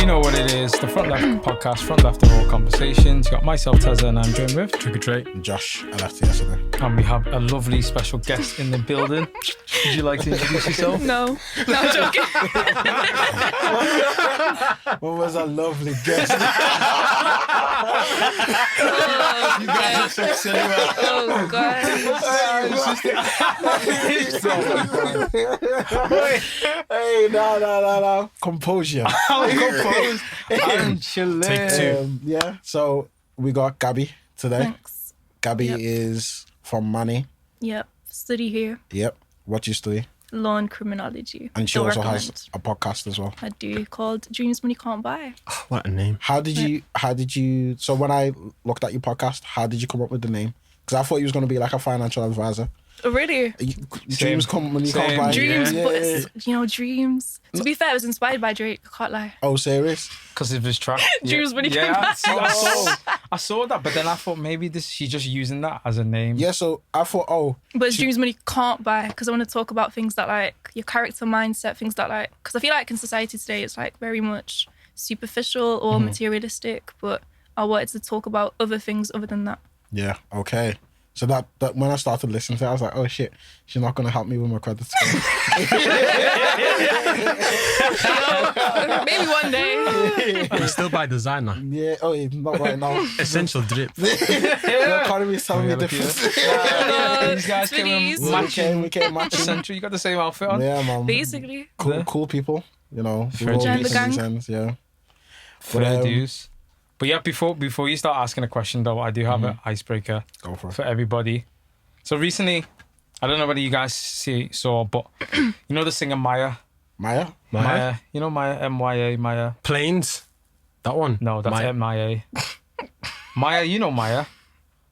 know what it is. The Front Left Podcast, Front Left of All Conversations. You got myself, Tezza, and I'm joined with Trick or Treat. Josh, I left yesterday. And we have a lovely special guest in the building. Would you like to introduce yourself? No, I'm joking. What was a lovely guest? You guys are so silly. Oh, God. Hey, no. Composure. I'm composed. I'm chilling. Take two. Yeah, so we got Gabbie today. Thanks. Gabbie Yep. is from Mani. Yep, study here. Yep. What you study? Law and criminology. And she Don't also recommend. has a podcast as well. I do, called Dreams Money Can't Buy. What a name. How did you, so when I looked at your podcast, how did you come up with the name? Because I thought you was going to be like a financial advisor. Oh, really? Dreams come when you Same. can't buy. Dreams, Yeah. but it's, dreams. To be fair, I was inspired by Drake. I can't lie. Oh, serious? Because of his track. Dreams when you Yeah, come I saw that, but then I thought maybe she's just using that as a name. Yeah, so I thought, But it's Dreams Money Can't Buy, because I want to talk about things that like your character mindset, things that like, because I feel like in society today it's like very much superficial or materialistic, but I wanted to talk about other things other than that. yeah, okay. So that when I started listening to it, I was like, oh shit, she's not going to help me with my credit score. Maybe one day. It's still by design now. Yeah, not right now. Essential drip. The economy is telling me different. These guys came in Smitties. matching. We came matching. Central. You got the same outfit on. Yeah, man. Basically. Cool people, you know. Fair We've all dues. meet Gang. in these ends, yeah. Fair dues. But yeah, before you start asking a question though, I do have an icebreaker Go for it. for everybody. So recently, I don't know whether you guys saw, but you know the singer Maya? Maya? Maya. You know Maya? M-Y-A, Maya? Planes. That one. No, that's Maya. M-I-A. Maya, you know Maya?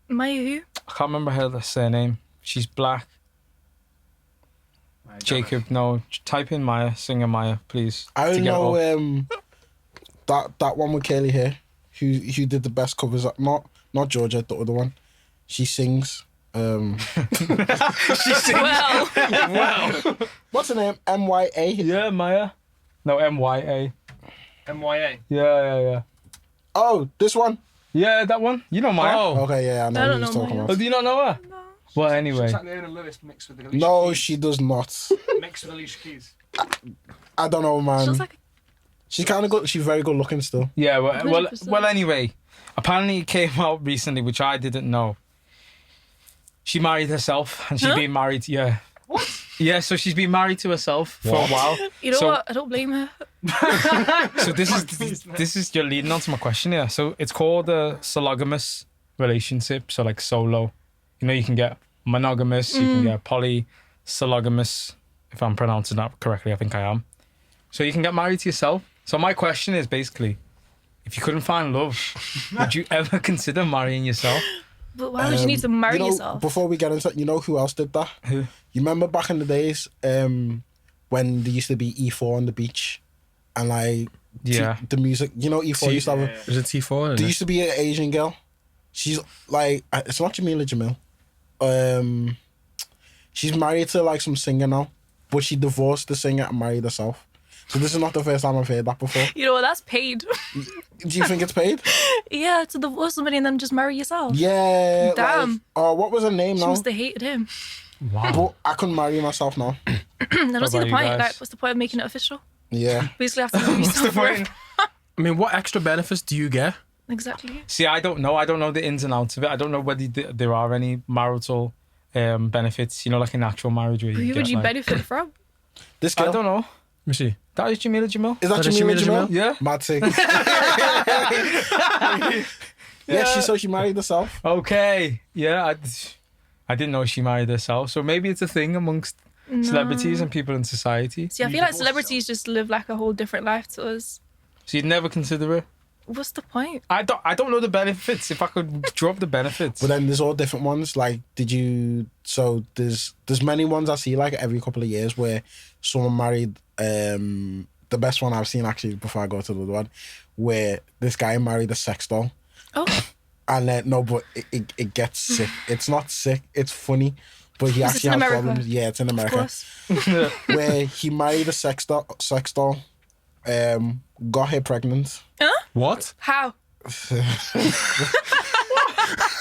Maya who? I can't remember her surname. She's black. Jacob, no. Type in Maya, singer Maya, please. I to don't get it know up. that one with Kaylee here, who did the best covers. Not Georgia, the other one. She sings. She sings. Well, What's her name? M-Y-A? Yeah, Maya. No, M-Y-A. MYA. Yeah. Oh, this one? Yeah, that one. You know Maya. Oh. Okay, yeah, I know I who don't you're know talking Maya. Oh, about. do you not know her? no. Well, anyway. Like Leona Lewis mixed with Alicia No, Keys. she does not. Mixed with Alicia Keys. I don't know, man. She was like, She's kind of good. She's very good looking still. Yeah, well, 100%. Anyway, apparently it came out recently, which I didn't know. She married herself, and she's Huh? been married. Yeah. What? Yeah, so she's been married to herself for a while. you know So- what? I don't blame her. So this is you're leading on to my question here. So it's called a sologamous relationship. So like solo, you know, you can get monogamous, you can get polysologamous. If I'm pronouncing that correctly, I think I am. So you can get married to yourself. So my question is basically, if you couldn't find love, would you ever consider marrying yourself? But why would you need to marry you know, yourself? Before we get into it, you know who else did that? Who? You remember back in the days when there used to be E4 on the beach and like Yeah. the music, you know, E4 used to have a, Is it T4? there used to be an Asian girl. She's like, it's not Jamila Jamil. She's married to like some singer now, but she divorced the singer and married herself. So this is not the first time I've heard that before. You know what? That's paid. Do you think it's paid? Yeah, to divorce somebody and then just marry yourself. Yeah. Damn. Like, oh, what was her name She now? must have hated him. Wow. But I couldn't marry myself now. I don't see about the you point. guys? Like, what's the point of making it official? Yeah. Basically, have to move yourself point? I mean, what extra benefits do you get? Exactly. See, I don't know. I don't know the ins and outs of it. I don't know whether there are any marital benefits, you know, like in actual marriage where you Who get, would you like, benefit from? This girl. I don't know. Let me see. That is Jamila Jamil. Is that That is Jamila Jamila Jamil? Yeah. Mad sick. Yeah, she married herself. Okay. Yeah, I didn't know she married herself. So maybe it's a thing amongst celebrities and people in society. See, I feel like celebrities just live like a whole different life to us. So you'd never consider it? What's the point? I don't know the benefits. If I could drop the benefits. But then there's all different ones. Like, so there's many ones I see like every couple of years where someone married, the best one I've seen actually before I go to the other one, where this guy married a sex doll. Oh, And no, but it gets sick. It's not sick, it's funny. But he Is actually this in has America? problems. Yeah, it's in of America. course. Where he married a sex doll. got her pregnant. What? How?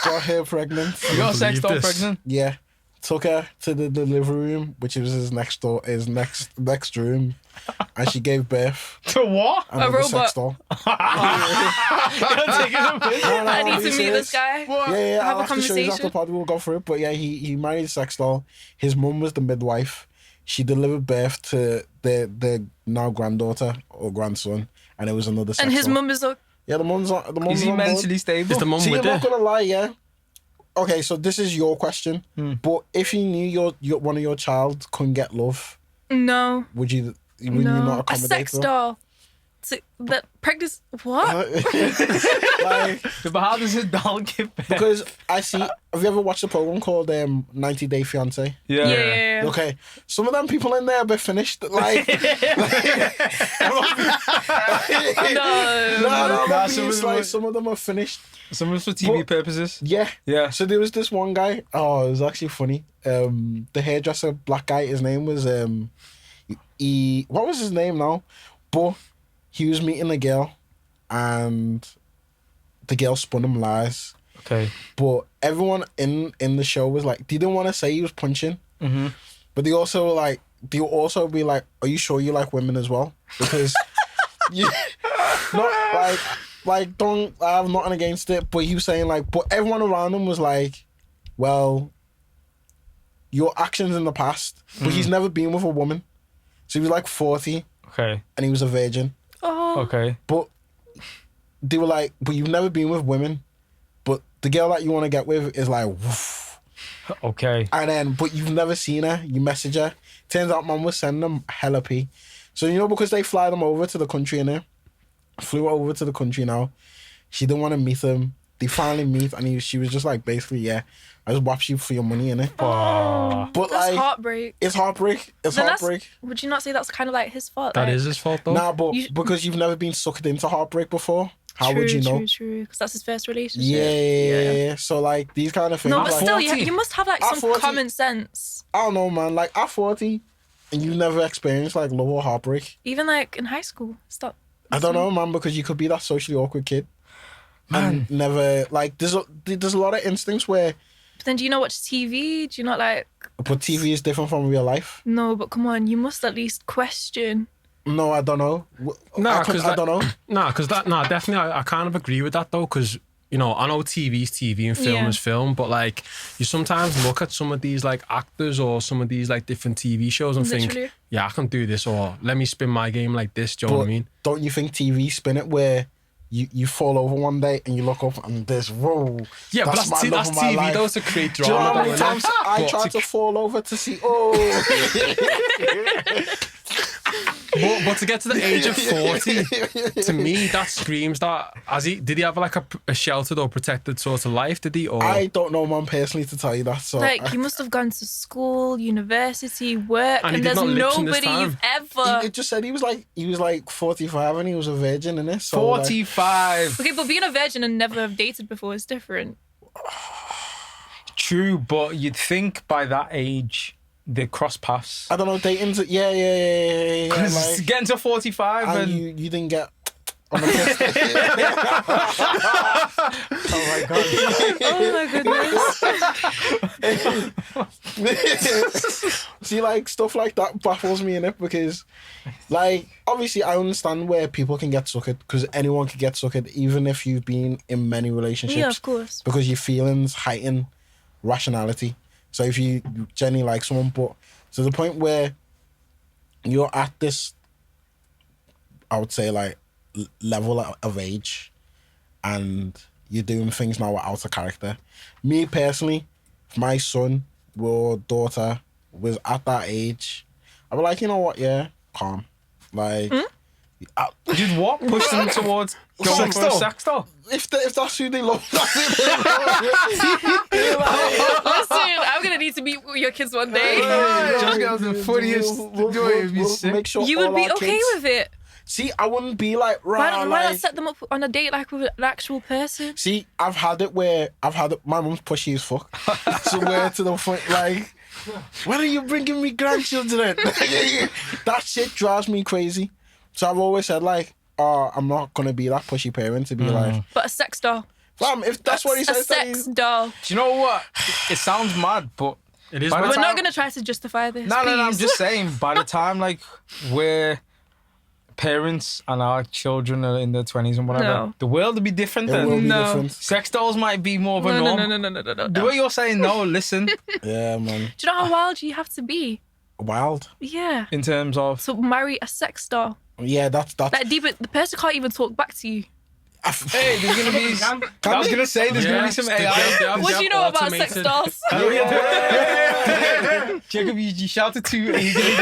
Got her pregnant. You got a sex doll believe this. pregnant? Yeah. Took her to the delivery room, which was his next room, and she gave birth. To what? Another robot. sex doll. I need to meet this guy. Yeah, Have I'll a have to show you after the conversation. pod. We'll go for it. But yeah, he married a sex doll. His mum was the midwife. She delivered birth to their now granddaughter or grandson, and it was another sex And his doll. mum is like, Yeah, the mum's on. The mum's Is he on board. mentally stable? Is the mum See, with I'm not her? gonna lie, yeah. Okay, so this is your question. But if you knew your one of your child couldn't get love, no, would you no. not A accommodate sex them? doll. That pregnancy. What? Like, But how does his doll give birth? because I see. Have you ever watched a program called 90 Day Fiance? Yeah. Okay, some of them people in there are a bit finished. Like, Nah, some of them are finished. Some of it's for TV purposes. Yeah. Yeah. So there was this one guy. Oh, it was actually funny. The hairdresser, black guy. His name was what was his name now? But he was meeting a girl, and the girl spun him lies. Okay. But everyone in the show was like, they didn't want to say he was punching, but they also be like, are you sure you like women as well? Because you not like don't, I have nothing against it, but he was saying like, but everyone around him was like, well, your actions in the past, but he's never been with a woman, so he was like 40 Okay. and he was a virgin, Oh. Okay. but they were like, but you've never been with women, but the girl that you want to get with is like, woof. Okay. And then, but you've never seen her, you message her. Turns out mum was sending them hella P. So, because they fly them over to the country, innit? Flew over to the country now. She didn't want to meet him. They finally meet, and she was just like, basically, yeah, I just whapped you for your money, innit? Oh. But That's like, heartbreak. it's heartbreak. It's Then heartbreak. Would you not say that's kind of like his fault? That like, is his fault though. Nah, but You- because you've never been sucked into heartbreak before, how would you know? True. Because that's his first relationship. Yeah. So, like, these kind of things. No, but like, still, 40. you must have like At some 40. common sense. I don't know, man. Like, at 40, and you've never experienced, like, love or heartbreak. Even like in high school. Stop. I don't know, man, because you could be that socially awkward kid. And never, like, there's a lot of instincts where, But then do you not watch TV? Do you not like... but TV is different from real life. No, but come on, you must at least question. No, I don't know. Nah, I don't know. Definitely, I kind of agree with that though, because I know TV is TV and film Yeah. is film, but like you sometimes look at some of these like actors or some of these like different TV shows and Literally. think, yeah, I can do this, or let me spin my game like this. Do you know what I mean? Don't you think TV spin it where you fall over one day and you look up and there's, whoa, Yeah, but my love that's of my TV life. though, to create Do you know drama. how many though, innit? times I But tried to fall over to see, But to get to the age of 40, to me, that screams that. Did he have like a sheltered or protected sort of life? Did he? Or I don't know, man, personally, to tell you that. So Like, you must have gone to school, university, work, And he and did there's not lip sync this nobody you've ever... it just said he was like 45 and he was a virgin, innit? So, like, 45. Okay, but being a virgin and never have dated before is different. True, but you'd think by that age they cross paths. I don't know, dating's, yeah. Because Like, getting to 45 and and you didn't get on the first date. oh my god. Oh my goodness. See, like, stuff like that baffles me, innit? Because, like, obviously I understand where people can get suckered, because anyone can get suckered, even if you've been in many relationships. Yeah, of course. Because your feelings heighten rationality. So if you genuinely like someone, but to the point where you're at this, I would say, like, level of age, and you're doing things now out of character. Me personally, if my son or daughter was at that age, I'd be like, you know what, yeah, calm. Like, You'd what? Push them towards going Sex for a doll. sex doll? if that's who they love, that's who they love. Listen, I'm going to need to meet your kids one day. Just got the funniest joy of you sick. Make sure You would all be our okay kids- with it. See, I wouldn't be like, Why right, not like... set them up on a date like with an actual person? See, my mum's pushy as fuck. So we're to the point, like, when are you bringing me grandchildren? That shit drives me crazy. So I've always said like, oh, I'm not gonna be that pushy parent to be like, But a sex doll. fam, if that's what he A says, then sex doll. Do you know what? It sounds mad, but It is. By the We're time- not going to try to justify this. no, I'm please. just saying. By the time like we're parents and our children are in their 20s and whatever, No. the world will be different it then. will be No. different. Sex dolls might be more of a No, norm. no. The way you're saying no, listen, Yeah, man. Do you know how wild you have to be? Wild. Yeah. in terms of So marry a sex doll. Yeah, that's Like deep, the person can't even talk back to you. hey, there's gonna be. I was gonna say there's gonna be some AI. What do you know about sex dolls? Jacob, you shouted too eagerly.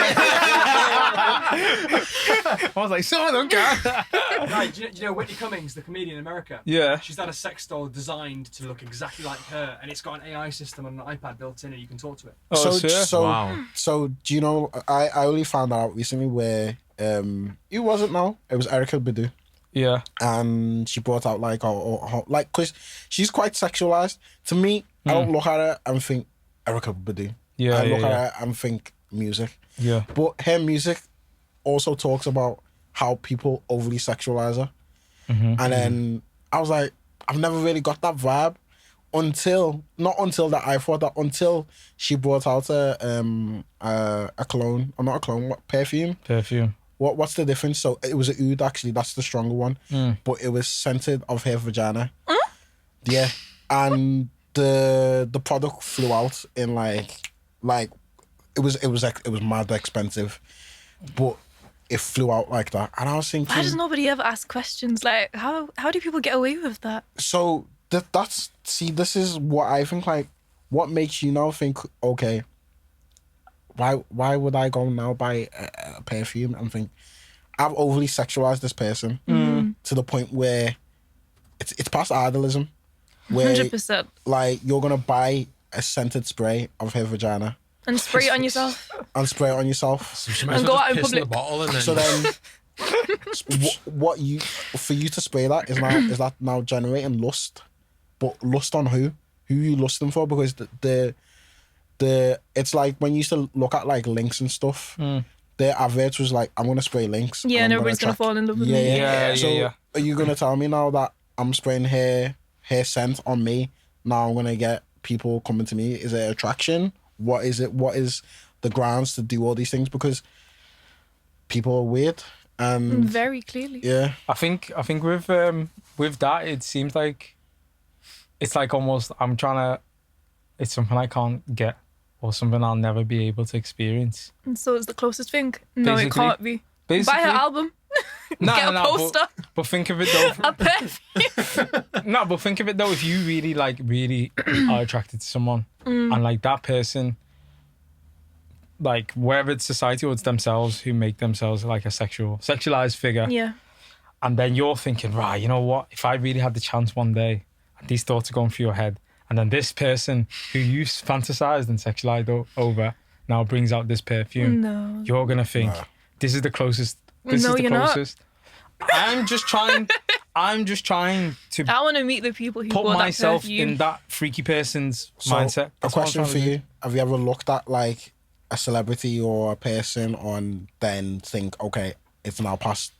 I was like, so I don't care. Right, do you know Whitney Cummings, the comedian in America? Yeah. She's had a sex doll designed to look exactly like her, and it's got an AI system on an iPad built in, and you can talk to it. Oh, So do you know? I only found out recently where who was it now? It was Erykah Badu, Yeah. and she brought out like like because she's quite sexualized. To me, I don't look at her and think Erykah Badu. Yeah, I yeah, look yeah. at her and think music. Yeah. But her music also talks about how people overly sexualize her. And then I was like, I've never really got that vibe until she brought out a cologne, or not a cologne, what perfume? Perfume. What's the difference? So it was a oud actually, that's the stronger one, but it was scented of her vagina. Yeah, and the product flew out in like it was mad expensive, but it flew out like that, and I was thinking, Why does nobody ever ask questions? Like, how do people get away with that? so that's this is what I think, like, what makes you now think, okay, why would I go now buy a perfume and think I've overly sexualized this person to the point where it's past idolism, where 100%. like you're gonna buy a scented spray of her vagina And spray it on yourself. and spray it on yourself. She might as And well go just out in piss in the public. bottle and then. So then, what you for you to spray that is that now generating lust, but lust on who? Who you lusting for? Because the it's like when you used to look at like links and stuff. Their adverts was like, I'm gonna spray links. Yeah, I'm and everybody's gonna attract- fall in love with Yeah, me. yeah. So yeah. are you gonna tell me now that I'm spraying hair scent on me? Now I'm gonna get people coming to me. Is it attraction? What is it? What is the grounds to do all these things? Because people are weird, and Very clearly. yeah, I think with that, it seems like it's like almost it's something I can't get or something I'll never be able to experience. And so it's the closest thing. No, Basically- it can't be. Basically, Buy her album. Get a poster. But think of it though. A perfume. No, but think of it though. If you really are attracted to someone, and like that person, like wherever it's society or it's themselves who make themselves like a sexualized figure, Yeah. and then you're thinking, right, you know what? If I really had the chance one day, and these thoughts are going through your head, and then this person who you fantasized and sexualized over now brings out this perfume, No. you're gonna think this is the closest. This No, is the you're not. closest. I'm just trying to I want to meet the people who put bought myself that perfume. in that freaky person's So, mindset. a That's what I'm question trying for to do. you: have you ever looked at like a celebrity or a person and then think, okay, it's now past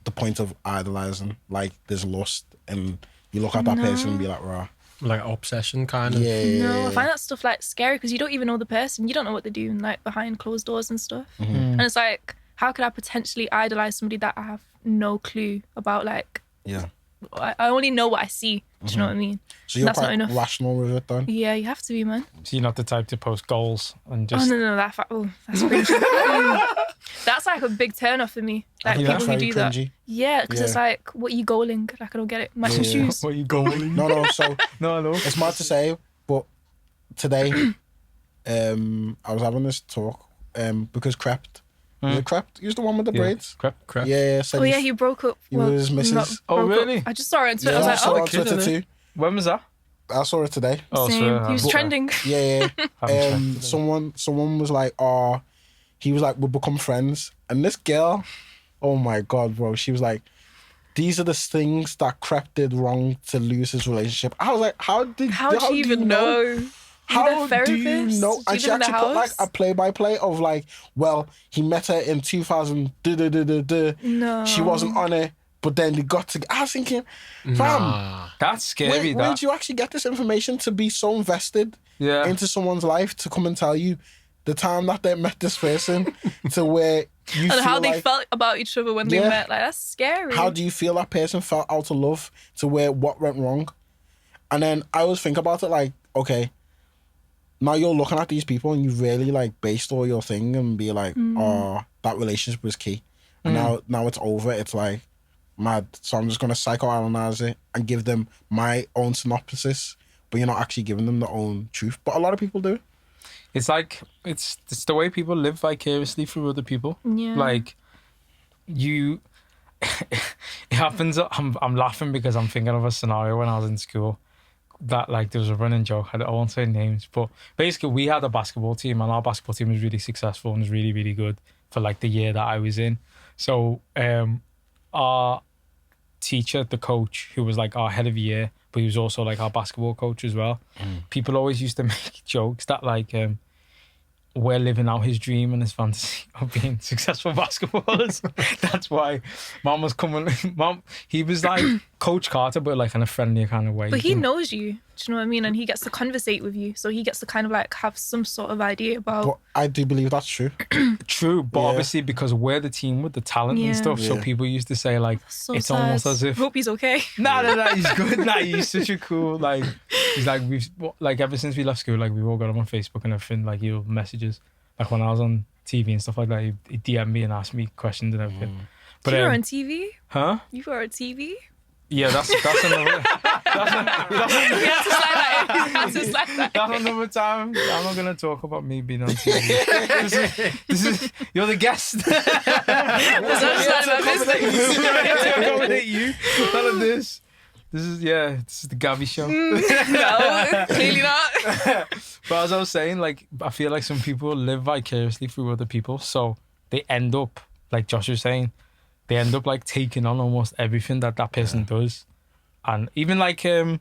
the point of idolizing? Like there's lust, and you look at that person and be like, rah, like obsession kind of. yeah. No, I find that stuff like scary because you don't even know the person. You don't know what they're doing like behind closed doors and stuff. Mm-hmm. And it's like, how could I potentially idolize somebody that I have no clue about? Like, Yeah. I only know what I see. Do you know what I mean? So you're That's not quite enough. rational with it then. Yeah, you have to be, man. So you're not the type to post goals and Oh just. no, that's cringy. That's like a big turn off for me. Like Yeah, people that's who very do that. cringy. Yeah, because it's Yeah. like, what are you goaling? Like I don't get it. Matching Yeah. shoes. Where you going? No. So No. it's mad to say, but today, I was having this talk, because Krept, was it Krept? He was the one with the braids. Crap. Yeah, said Oh yeah, he broke up. he was Mrs. not Oh, broke up. really? I just saw it on Twitter. Yeah, I I was saw like, it on kid, Twitter innit? too. When was that? I saw it today. Oh, same. so, He was trending. Yeah. Haven't checked Someone was like, oh, he was like, we'll become friends. And this girl, oh my God, bro, she was like, these are the things that Krept did wrong to lose his relationship. I was like, how do How do you even know? How their do you therapist? know? Do And you she live in actually the put like house? a play-by-play of like, well, he met her in 2000. No. She wasn't on it, but then they got to. I was thinking, fam, Nah. That's scary. where that. did you actually get this information to be so invested Yeah. into someone's life to come and tell you the time that they met this person to where you And feel how they like, felt about each other when they Yeah. met. Like, that's scary. how do you feel that person felt out of love to where what went wrong? And then I always think about it like, okay, now you're looking at these people and you really like based all your thing and be like, oh, that relationship was key. And now it's over. It's like mad. So I'm just gonna psychoanalyze it and give them my own synopsis, but you're not actually giving them their own truth. But a lot of people do. It's like it's the way people live vicariously through other people. Yeah. Like you, it happens. I'm laughing because I'm thinking of a scenario when I was in school that like there was a running joke. I won't say names, but basically we had a basketball team and our basketball team was really successful and was really really good for like the year that I was in. So our teacher, the coach, who was like our head of year, but he was also like our basketball coach as well. People always used to make jokes that like we're living out his dream and his fantasy of being successful basketballers. That's why Mom was coming. Mom, he was like Coach Carter, but like in a friendlier kind of way. But he knows you. Do you know what I mean? And he gets to conversate with you. So he gets to kind of like have some sort of idea about. But I do believe that's true. True, but Yeah. obviously because we're the team with the talent Yeah. and stuff, so Yeah. people used to say like, So it's sad. almost as if Hope he's okay. nah, he's good. Nah, he's such a cool, like, he's like, we've, like, ever since we left school, like, we've all got him on Facebook and everything, like, he'll messages. Like, when I was on TV and stuff like that, he DM'd me and asked me questions and everything. But, You were on TV? huh? You were on TV? Yeah, that's another, We had to slide that in. We had to slide that in. that's another time. I'm not going to talk about me being on TV. This is, you're the guest. There's no slide about this. To accommodate you. None of this. This is the Gabbie show. No, clearly not. But as I was saying, like, I feel like some people live vicariously through other people. So they end up, like Josh was saying, they end up like taking on almost everything that person does. And even like Kim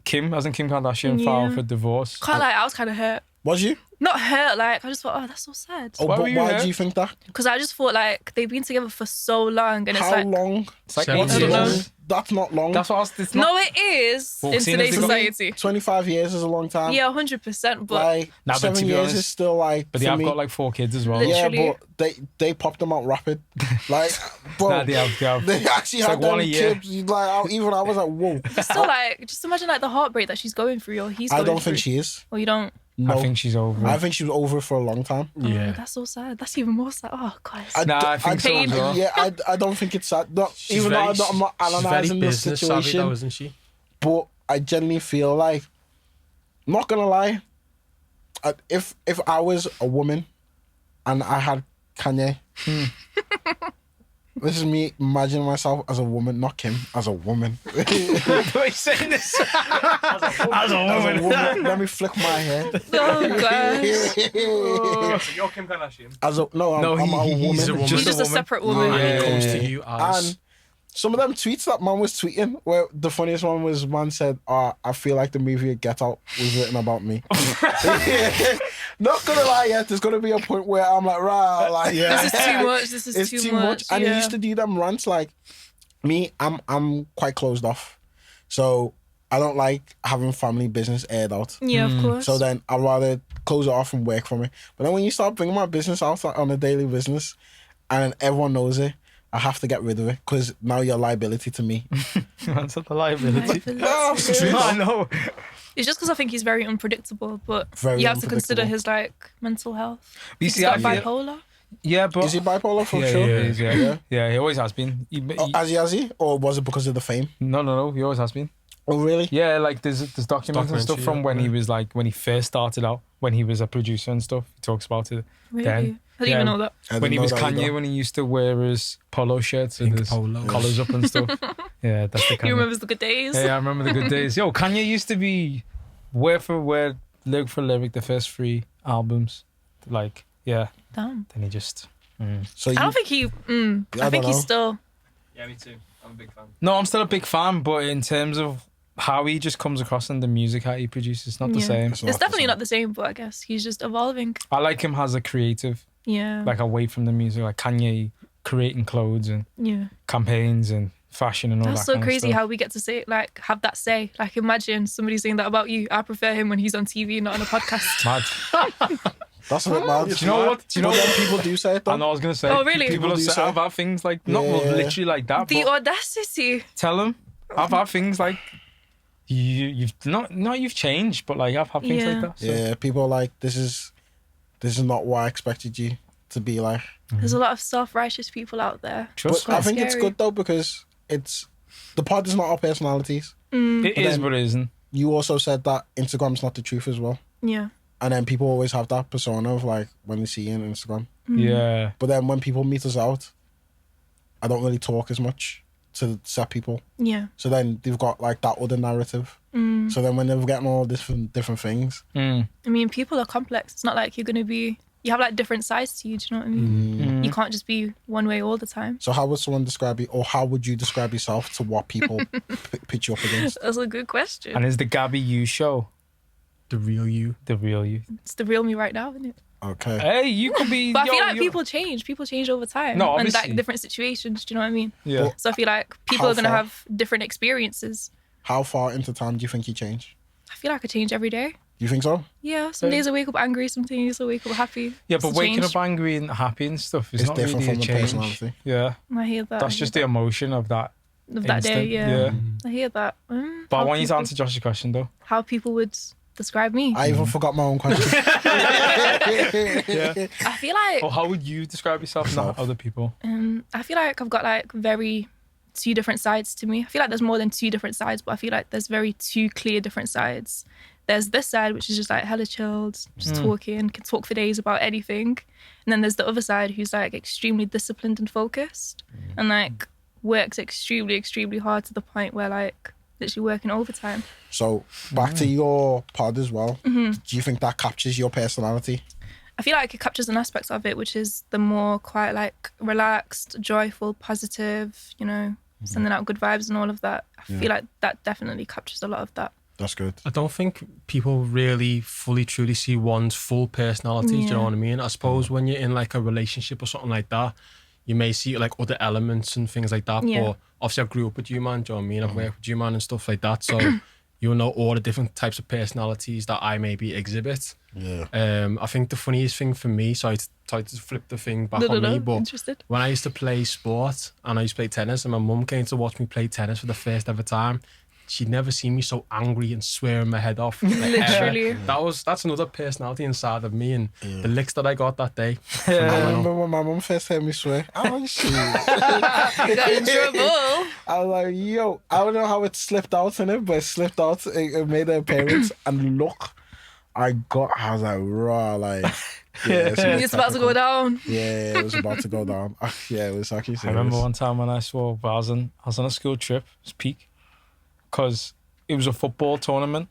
Kardashian Yeah. filed for divorce. Can't lie, I was kind of hurt. Was you? Not hurt, like, I just thought, oh, that's so sad. Oh, Why but were you why hurt? do you think that? Because I just thought, like, they've been together for so long. And it's How like, long? It's like 7 8 I don't know. years. That's not long. That's what I was, it's not. no, it is Well, in seeing as today's they got- society. 25 years is a long time. Yeah, 100%. But Like, Nah, but 7 to be years honest- is still like. But they for have me- got like 4 kids as well. Literally. Yeah, but they popped them out rapid. Like, bro, Nah, they have. they actually It's had like one them a year. kids. Like, even I was like, whoa. still, like, just imagine, like, the heartbreak that she's going through or he's I going don't through. think she is. Or you don't. No. I think she's over. I think she was over for a long time. Oh, Yeah. that's so sad. That's even more sad. Oh, God. I think so as well. Yeah, I don't think it's sad. Not, She's even very- though I'm not she's very analysing the business savvy situation, though, isn't she? but I genuinely feel like, not gonna lie, if I was a woman and I had Kanye, this is me imagining myself as a woman, not Kim, as a woman. Why are you saying this? As a As a woman. woman, let me flick my hair. Oh, gosh. So you're Kim Kardashian. No, I'm a he's woman. a woman. She's just a woman. separate woman. And Yeah, it comes yeah, to yeah. you as And some of them tweets that man was tweeting, where the funniest one was man said, I feel like the movie Get Out was written about me. Not gonna lie, yet there's gonna be a point where I'm like, right, like, This is too much. This it's is too much. And yeah. he used to do them rants like me. I'm quite closed off, so I don't like having family business aired out. Yeah, of course. So then I'd rather close it off and work from it. But then when you start bringing my business out on a daily business, and everyone knows it, I have to get rid of it because now you're a liability to me. That's not the liability. No, it's true. I know. It's just because I think he's very unpredictable, but Very you have to consider unpredictable. his like mental health. You He's see, got I feel, bipolar. yeah, but Is he bipolar for yeah, sure? he is, yeah. Yeah. Yeah, he always has been. Has he? Or was it because of the fame? No, he always has been. Oh, really? Yeah, like there's documents and stuff Documentary, from yeah, when he yeah. was like when he first started out, when he was a producer and stuff. He talks about it. Really? Then, I didn't yeah. even know that. I When didn't he know was that Kanye, either. when he used to wear his polo shirts with Pink his polos. collars up and stuff. Yeah, that's the He Kanye. remembers the good days. Yeah, I remember the good days. Yo, Kanye used to be word for word, lyric for lyric, the first 3 albums. Like, yeah. Damn. Then he just. So I you, don't think he. I I think don't he's know. still. Yeah, me too. I'm a big fan. No, I'm still a big fan, but in terms of how he just comes across in the music how he produces. It's not the same. It's It's not definitely the not the same, but I guess he's just evolving. I like him as a creative, Yeah. like away from the music, like Kanye creating clothes and Yeah. campaigns and fashion and all That's that so kind crazy of stuff. how we get to say, like, have that say. Like, imagine somebody saying that about you. I prefer him when he's on TV, not on a podcast. Mad. That's a bit mad. Do you know what? Do you know But then what? people do say it though. I know I was gonna say. Oh, really? People People have do said say- I've had things like not Yeah. literally like that, The but audacity. tell them I've had things like you've not you've changed, but like I've had things Yeah. like that. So. Yeah, people are like, this is not what I expected you to be like. There's a lot of self-righteous people out there. Trust But I me. think it's scary. good though because the pod is not our personalities. It is, then- but it isn't. You also said that Instagram's not the truth as well. Yeah. And then people always have that persona of like when they see you on Instagram. Yeah. But then when people meet us out, I don't really talk as much to set people. Yeah. So then they've got like that other narrative. So then when they're getting all different things, Mm. I mean, people are complex. It's not like you're going to be... You have, like, different sides to you. Do you know what I mean? Mm. You can't just be one way all the time. so how would someone describe you, or how would you describe yourself to what people pitch you up against? That's a good question. And is the Gabbie you show The real you. the real you? It's the real me right now, isn't it? Okay. Hey, you could be. But I feel yo, like yo- people change. People change over time. No, And, obviously. like, different situations. Do you know what I mean? Yeah. Well, So I feel like people How are going to far? have different experiences. How far into time do you think you change? I feel like I change every day. You think so? Yeah, some days I wake up angry, some days I wake up happy. Yeah, It's but a waking change. up angry and happy and stuff is It's not different really from a the change. personality. Yeah, I hear that. that's just the emotion of that. of that day. instant. Yeah, I hear that. But I How want you to people- answer Josh's question though. how people would describe me. I even forgot my own question. Yeah. I feel like Or how would you describe yourself, not other people? I feel like I've got like very two different sides to me. I feel like there's more than two different sides, but I feel like there's very two clear different sides. There's this side, which is just like hella chilled, just talking, can talk for days about anything. And then there's the other side who's like extremely disciplined and focused and like works extremely, extremely hard to the point where like literally working overtime. So back to your pod as well. Do you think that captures your personality? I feel like it captures an aspect of it, which is the more quite like relaxed, joyful, positive, you know, sending out good vibes and all of that. I feel like that definitely captures a lot of that. That's good. I don't think people really fully truly see one's full personality. Do you know Yeah. what I mean? I suppose when you're in like a relationship or something like that, you may see like other elements and things like that. Yeah. But obviously I grew up with you, man. Do you know what I mean? I've worked with you, man, and stuff like that. So you'll know all the different types of personalities that I maybe exhibit. Yeah. I think the funniest thing for me, so I tried to flip the thing back on me, but Interested? when I used to play sport and I used to play tennis, and my mum came to watch me play tennis for the first ever time, she'd never seen me so angry and swearing my head off. Like, Literally. that's another personality inside of me, and the licks that I got that day. I remember when my mum first heard me swear. I was like, shit. You got in trouble. I was like, yo, I don't know how it slipped out in it, but it slipped out. It made an appearance, and look, I was like, raw, like, yeah, It's about to go down. Yeah, it was about to go down. Yeah, it was actually I serious. remember one time when I swore, but I was on a school trip, it was peak, because it was a football tournament.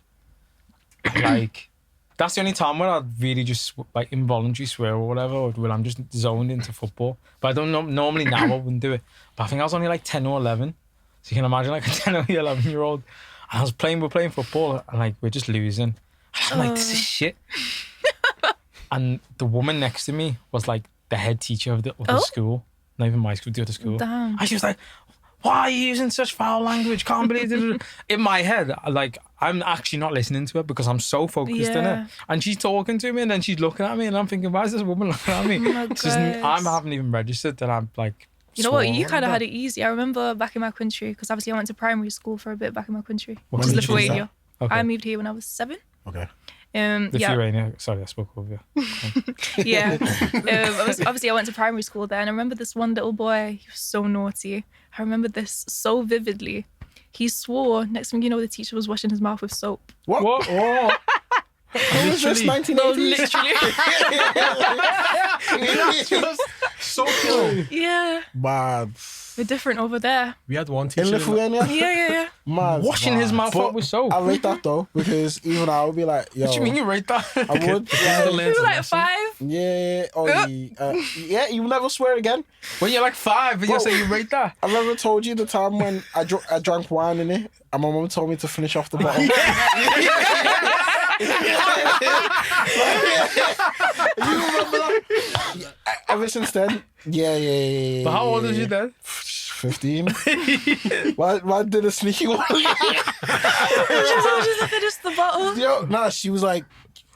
Like, that's the only time where I'd really just like involuntary swear or whatever, or when I'm just zoned into football. But I don't know, normally now I wouldn't do it. But I think I was only like 10 or 11. So you can imagine like a 10 or 11 year old. And we're playing football and like we're just losing. And I'm like, this is shit. And the woman next to me was like the head teacher of the school. Not even my school, the other school. Damn. And she was like, why are you using such foul language? Can't believe it. In my head, like, I'm actually not listening to her because I'm so focused in Yeah. it. And she's talking to me and then she's looking at me and I'm thinking, why is this woman looking at me? Oh my It's just- God. I haven't even registered that I'm like, You know what? sworn You or kind of whatever. had it easy. I remember back in my country, because obviously I went to primary school for a bit back in my country. What Which is country is that? Lithuania. Okay. I moved here when I was 7. Okay. Yeah. Lithuania. Sorry, I spoke over you. Yeah. Obviously, I went to primary school there, and I remember this one little boy. He was so naughty. I remember this so vividly. He swore. Next thing you know, the teacher was washing his mouth with soap. What? What? Who was this? Literally. 1980s? No, literally. So cool. Yeah. Bad. We're different over there. We had one In teacher. Lithuania? Yeah. Man. Washing his mouth But out with soap. I rate that though, because even I would be like, yo. What do you mean you rate that? I would. Learned We a were like lesson. 5. Yeah. Oh, yeah. You never swear again. When you're like 5 and you say you rate that. I never told you the time when I drank wine in it, and my mum told me to finish off the bottle. You remember that? Ever since then, yeah. But how old was you then? 15. Why did a sneaky one? She told you to finish the bottle. Yo, nah, she was like,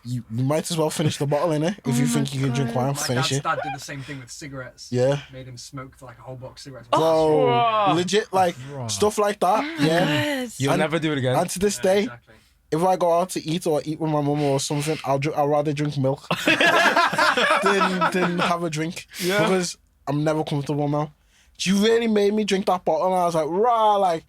you might as well finish the bottle, innit? If you think you can drink wine, My finish dad's it. dad did the same thing with cigarettes. Yeah. Made him smoke like a whole box of cigarettes. Bro, Wow. legit, like, stuff like that, yeah. Yes. You'll And- never do it again. And to this Yeah, day, exactly. if I go out to eat or eat with my mum or something, I'd rather drink milk than have a drink. Yeah. Because I'm never comfortable now. She really made me drink that bottle, and I was like, rah, like,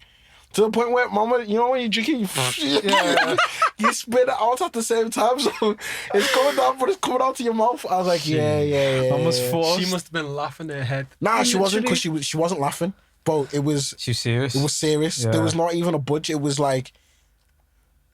to the point where, mama, you know when you're drinking, you spit it out at the same time, so it's coming down, but it's coming out to your mouth. I was like, yeah. Almost forced. She must have been laughing her head. Nah, she wasn't, Literally. because she wasn't laughing, but it was She's serious. serious. Yeah. There was not even a budge. It was like,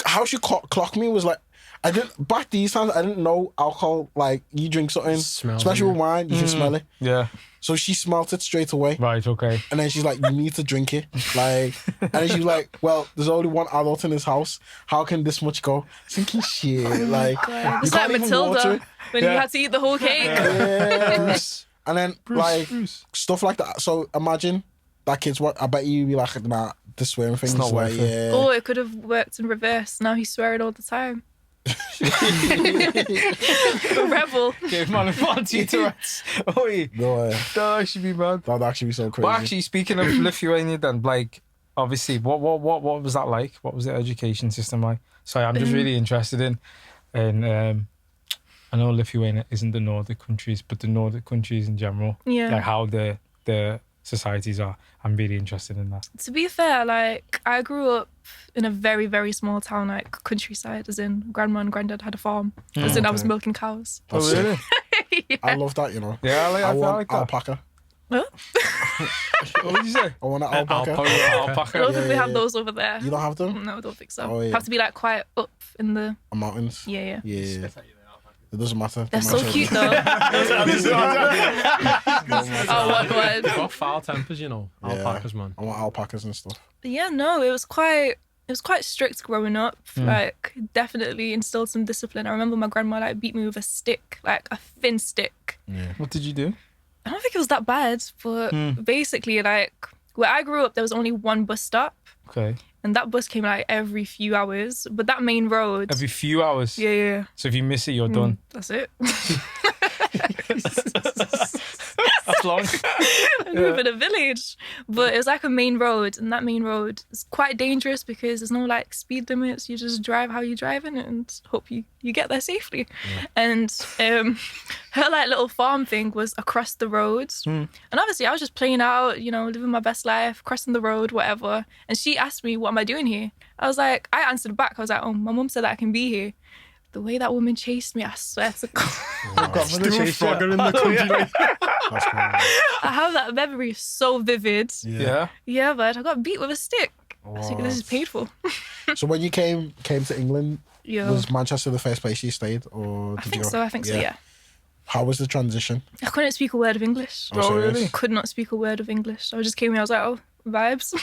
how she clocked me was like, I didn't, back these times, I didn't know alcohol, like, you drink something, Smells especially it. with wine, you can smell it. Yeah. So she smelt it straight away. Right, okay. And then she's like, you need to drink it. Like, and then she's like, well, there's only one adult in this house. How can this much go? Thinking shit. Like, you It's like can't even water Matilda it. when you Yeah. had to eat the whole cake. Yeah. Bruce. And then, like, stuff like that. So imagine that kid's what, I bet you'd be like, nah, the swearing thing is not like, worth it. yeah. Oh, it could have worked in reverse. Now he's swearing all the time. A rebel. Gave man a fancy Tourette's. Oh, yeah. No, That should be bad. that'd actually be so crazy. But actually, speaking of Lithuania, then, like, obviously, what was that like? What was the education system like? Sorry, I'm just really interested in, and I know Lithuania isn't the Nordic countries, but the Nordic countries in general, Yeah. like how the societies are. I'm really interested in that. To be fair, like, I grew up in a very, very small town, like countryside, as in grandma and granddad had a farm. As in I was okay. milking cows. That's Oh, really? sick. I love that, you know. Yeah, I I want like that. alpaca. Huh? What did you say? I want an alpaca. I Alpaca. don't think they yeah, have yeah. those over there. You don't have them? No, I don't think so. Oh, yeah. Have to be like quite up in the Mountains? yeah. Yeah. It doesn't matter. They're so cute though. Oh, one word. They've got foul tempers, you know. Yeah. Alpacas, man. I want alpacas and stuff. But yeah, no, it was quite strict growing up. Like, definitely instilled some discipline. I remember my grandma like beat me with a stick, like a thin stick. What did you do? I don't think it was that bad, but basically, like, where I grew up, there was only one bus stop, Okay. and that bus came like every few hours. But that main road, Every few hours. yeah, So if you miss it, you're done. that's it. That's long. I grew up in a village, but it was like a main road, and that main road is quite dangerous because there's no like speed limits. You just drive how you're driving and hope you get there safely. And her like little farm thing was across the road, and obviously I was just playing out, you know, living my best life, crossing the road, whatever. And she asked me, "What am I doing here?" I was like, I answered back. I was like, "Oh, my mum said that I can be here." The way that woman chased me, I swear to God. Still frogger in the country. That's cool. I have that memory so vivid. Yeah. Yeah, but I got beat with a stick. I was like, this is painful. So when you came to England, Yeah. was Manchester the first place you stayed, or did I think you? so, I think so, yeah. How was the transition? I couldn't speak a word of English. Oh, serious? Could not speak a word of English. I just came here, I was like, oh, vibes.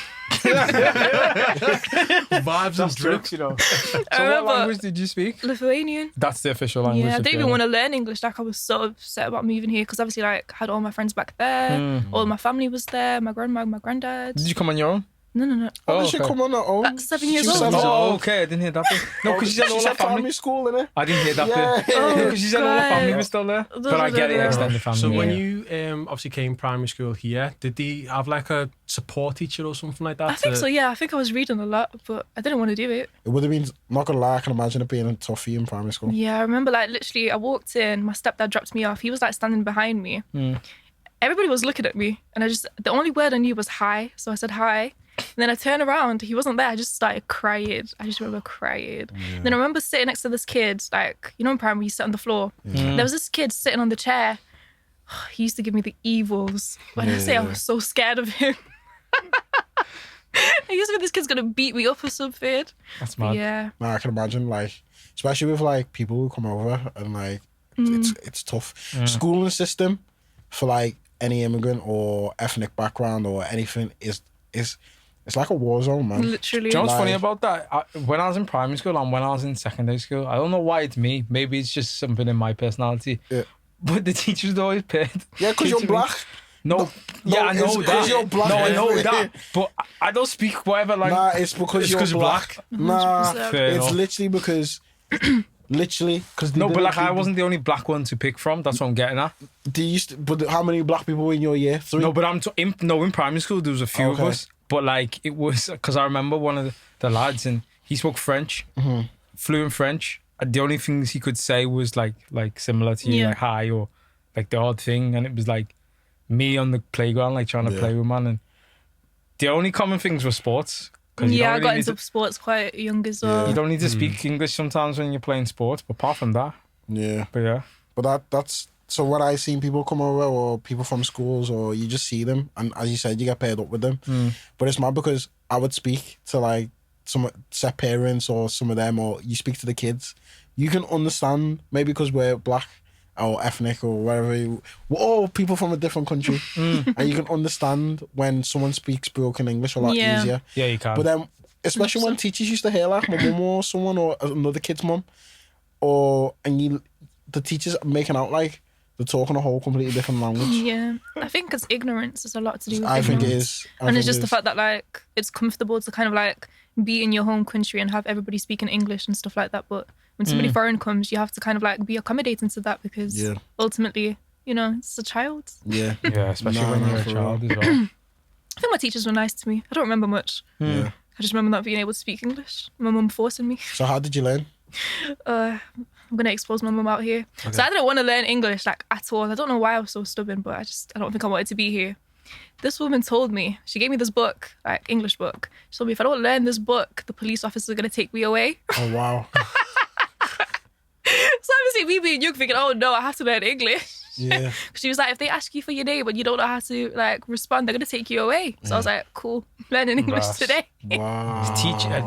Vibes and drips. you know. I So what remember language did you speak? Lithuanian. That's the official language. Yeah, I of didn't even Germany. want to learn English. Like, I was so upset about moving here because obviously, like, I had all my friends back there. All my family was there. My grandma, my granddad. Did you come on your own? No. Oh, Oh, did she okay. come on her own? At 7 years She was old. 7 years Oh, old. okay. I didn't hear that bit. No, because she said all her family. primary school, innit? I didn't hear that Yeah. bit. Oh, Because she said all her family God. was still there. But I get it, extended family. So when yeah. you obviously came primary school here, did they have like a support teacher or something like that? I think so, yeah. I think I was reading a lot, but I didn't want to do it. It would have been, not gonna lie, I can imagine it being tough for you in primary school. Yeah, I remember, like, literally, I walked in, my stepdad dropped me off. He was, like, standing behind me. Everybody was looking at me, and the only word I knew was hi. So I said hi. And then I turned around, he wasn't there. I just started crying. I just remember crying. Then I remember sitting next to this kid, like, you know, in primary, you sit on the floor. There was this kid sitting on the chair, he used to give me the evils. When I say I was so scared of him. I used to think this kid's gonna beat me up or something. That's mad. Yeah. No, I can imagine, like, especially with like people who come over and like it's tough. Schooling system for like any immigrant or ethnic background or anything is it's like a war zone, man. Literally. Do you know what's funny Like- about that? When I was in primary school and when I was in secondary school, I don't know why it's me. Maybe it's just something in my personality. Yeah. But the teachers always paid. Yeah, because you're black. No, yeah, I it's know 'cause that. you're black. No, I know that. But I don't speak whatever like. Nah, it's because It's you're 'cause you're black. Nah, 100%. Fair it's enough. literally because because No, but like I wasn't the only black one to pick from. That's what I'm getting at. But how many black people were in your year? 3? No, but in primary school there was a few of Okay. us. But like it was because I remember one of the lads and he spoke French, fluent French. And the only things he could say was like similar to you, Yeah. like hi or like the odd thing, and it was like me on the playground like trying to Yeah. play with man. And the only common things were sports. 'Cause you Yeah, don't I really got need into sports quite young as well. You don't need to speak English sometimes when you're playing sports. But apart from that, Yeah, but yeah, but that's so when I seen people come over or people from schools or you just see them and as you said you get paired up with them. But it's mad because I would speak to like some set parents or some of them, or you speak to the kids. You can understand maybe because we're black or ethnic or whatever. We're all people from a different country, and you can understand when someone speaks broken English a lot Yeah. easier. yeah, you can. But then, especially when teachers used to hear like my mum or someone or another kid's mum, the teachers making out like they're talking a whole completely different language. Yeah, I think it's ignorance. There's a lot to do with I think it ignorance. is. And it's just the fact that like it's comfortable to kind of like be in your home country and have everybody speaking English and stuff like that. But when somebody foreign comes, you have to kind of like be accommodating to that because Yeah. ultimately, you know, it's a child. Yeah. yeah, especially No, when no, you're a for child as well. I think my teachers were nice to me. I don't remember much. Yeah. I just remember not being able to speak English. My mum forcing me. So how did you learn? I'm gonna expose my mum out here. So I didn't want to learn English like at all. I don't know why I was so stubborn, but I don't think I wanted to be here. This woman told me, she gave me this book, like English book. She told me if I don't learn this book, the police officers are gonna take me away. Oh wow. So obviously me being young thinking, oh no, I have to learn English. Yeah. She was like, if they ask you for your name and you don't know how to like respond, they're gonna take you away. So I was like, cool, learning English Right. today. Wow.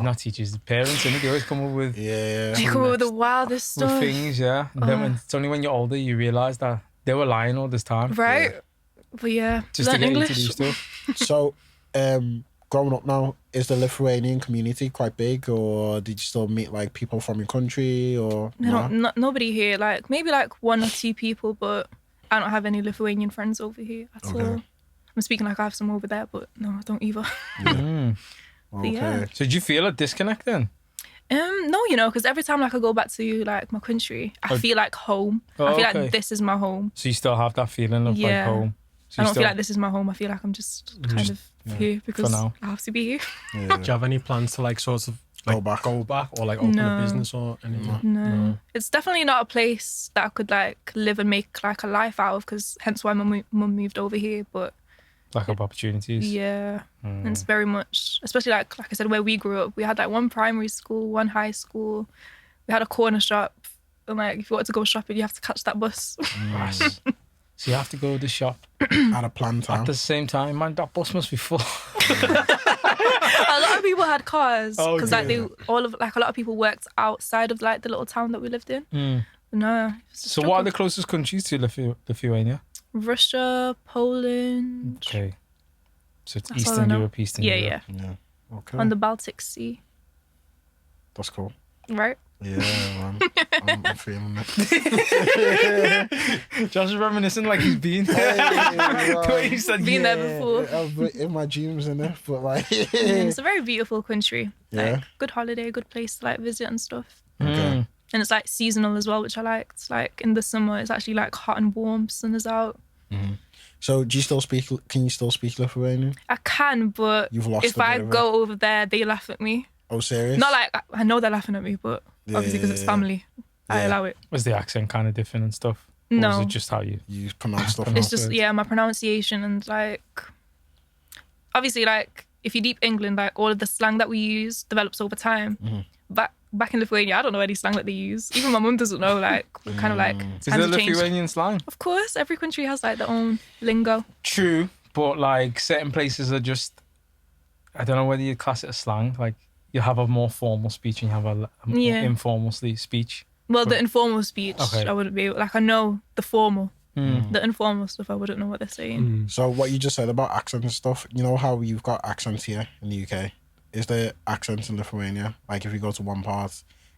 Not teachers, the parents, and they always come up with Yeah. They come up with the wildest with stuff. things, yeah. And then when, it's only when you're older you realise that they were lying all this time. Right? But yeah, Just to learn get English. you to do stuff. So, growing up now, is the Lithuanian community quite big, or did you still meet like people from your country, or Nobody here. Like maybe like 1 or 2 people, but I don't have any Lithuanian friends over here at Okay. all. I'm speaking like I have some over there, but no, I don't either. Okay. yeah. So did you feel a disconnect then? No, you know, because every time like I go back to like my country, I feel like home. Oh, I feel okay. like this is my home. So you still have that feeling of like Yeah. home. So I you don't still, feel like this is my home. I feel like I'm just kind of here because now. I have to be here. Yeah. Do you have any plans to like sort of like Go back. or like open No. a business or anything? No. It's definitely not a place that I could like live and make like a life out of because hence why my mum moved over here. But lack of opportunities. yeah, and it's very much, especially like I said, where we grew up, we had like 1 primary school, 1 high school, we had a corner shop, and like if you wanted to go shopping, you have to catch that bus. Yes. So you have to go to the shop At a planned time. at the same time. Man, that bus must be full. A lot of people had cars Oh, because like a lot of people worked outside of like the little town that we lived in. No, it's a So what are the struggle. closest countries to Lithuania? Russia, Poland, Okay. So it's That's all I Eastern know. Europe, Eastern yeah, Europe. yeah, Yeah. Okay. on the Baltic Sea, That's cool. right? Yeah, man. I'm feeling it. Josh is reminiscing like he's been Hey, The way man. you said Been yeah. there before. I've been in my dreams in it, but like. It's a very beautiful country. Yeah. Like good holiday, good place to like visit and stuff. Okay. And it's like seasonal as well, which I liked. Like in the summer, it's actually like hot and warm. Sun is out. So, do you still speak? Can you still speak Lithuanian? I can, but You've lost if a bit I of it. go over there, they laugh at me. Oh, serious? Not like I know they're laughing at me, but obviously because it's Yeah. family, I Yeah. allow it. Was the accent kind of different and stuff? Or No. was it just how you... You pronounce stuff. It's wrong. just my pronunciation and like obviously like if you deep England, like all of the slang that we use develops over time. back in Lithuania, I don't know any slang that they use. Even my mum doesn't know. Like, we're kind of like Is there times have changed. Lithuanian slang? Of course, every country has like their own lingo. True, but like certain places are just, I don't know whether you class it as slang. Like you have a more formal speech and you have a more Yeah. informal speech. Well, the informal speech, Okay. I wouldn't be able, like, I know the formal. Mm. The informal stuff, I wouldn't know what they're saying. So what you just said about accent and stuff, you know how you've got accents here in the UK? Is there accents in Lithuania? Like if you go to one part,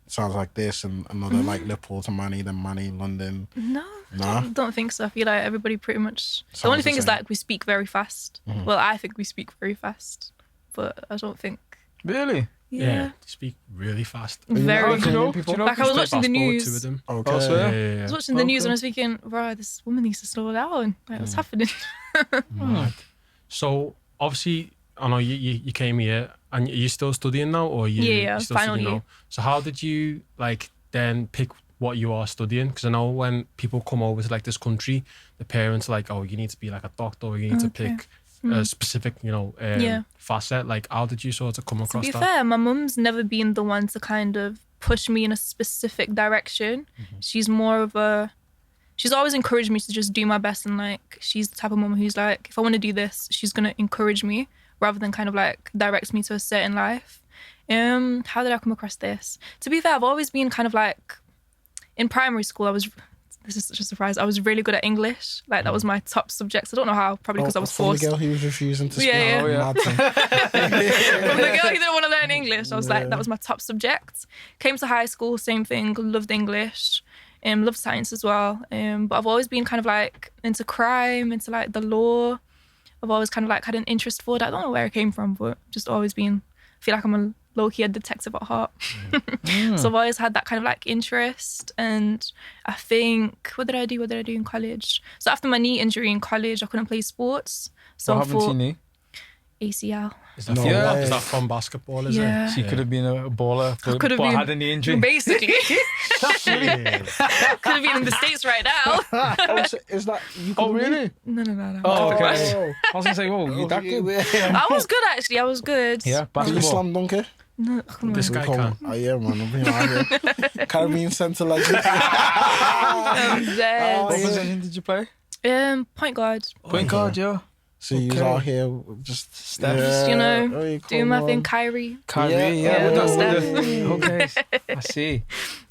it sounds like this, and another like Liverpool to Manny, then Manny, London. No, Nah? I don't think so. I feel like everybody pretty much. The Sounds only the thing is same. like we speak very fast. Well, I think we speak very fast, but I don't think. Really? Yeah. They speak really fast. Very. Oh, do you know? Do you know? Like I was Straight watching the fast forward, news. two of them. Okay. Oh, so- Yeah, Yeah. yeah, I yeah. was watching the news Okay. and I was thinking, right, this woman needs to slow down. Like, what's happening? Mad. So obviously, I know you came here and you're still studying now, or Yeah, you're still final studying year. now. So how did you like then pick what you are studying? Because I know when people come over to like this country, the parents are like, oh, you need to be like a doctor, or you need to Okay. pick a specific, Yeah. facet. Like, how did you sort of come To across be that? fair, my mum's never been the one to kind of push me in a specific direction. She's more of a. She's always encouraged me to just do my best, and like she's the type of mum who's like, if I want to do this, she's gonna encourage me rather than kind of like direct me to a certain life. How did I come across this? To be fair, I've always been kind of like in primary school. This is such a surprise. I was really good at English. Like that was my top subject. I don't know how. Probably because I was from forced. the girl who was refusing to speak. Yeah, yeah. Mad thing. From the girl who didn't want to learn English. I was like, that was my top subject. Came to high school, same thing. Loved English. Loved science as well. But I've always been kind of like into crime, into like the law. I've always kind of like had an interest for that. I don't know where it came from, but just always been. I feel like I'm a low-key a detective at heart. So I've always had that kind of like interest. And I think, what did I do in college? So after my knee injury in college, I couldn't play sports. So What I happened to thought your knee? ACL. Is that, No from, way. is that from basketball? Is Yeah. She could have been a baller, but, could have but been. had a knee injury. Basically. it? Could have been in the States right now. Oh, so is that you? Oh, really? No. Oh, okay. Oh. I was going to say, whoa, you that good? I was good actually. I was good. Yeah, Do you basketball. slam dunk it? No, come on. This guy can. Oh yeah, man. I'm being out here. Caribbean centre legend. I'm dead. What position did you play? Point guard. Point guard, yeah. So you was Okay. out here just Steph. Just, you know, oh, you doing come my on. thing, Kyrie. Kyrie, Yeah, yeah. yeah, with that's the- okay, I see.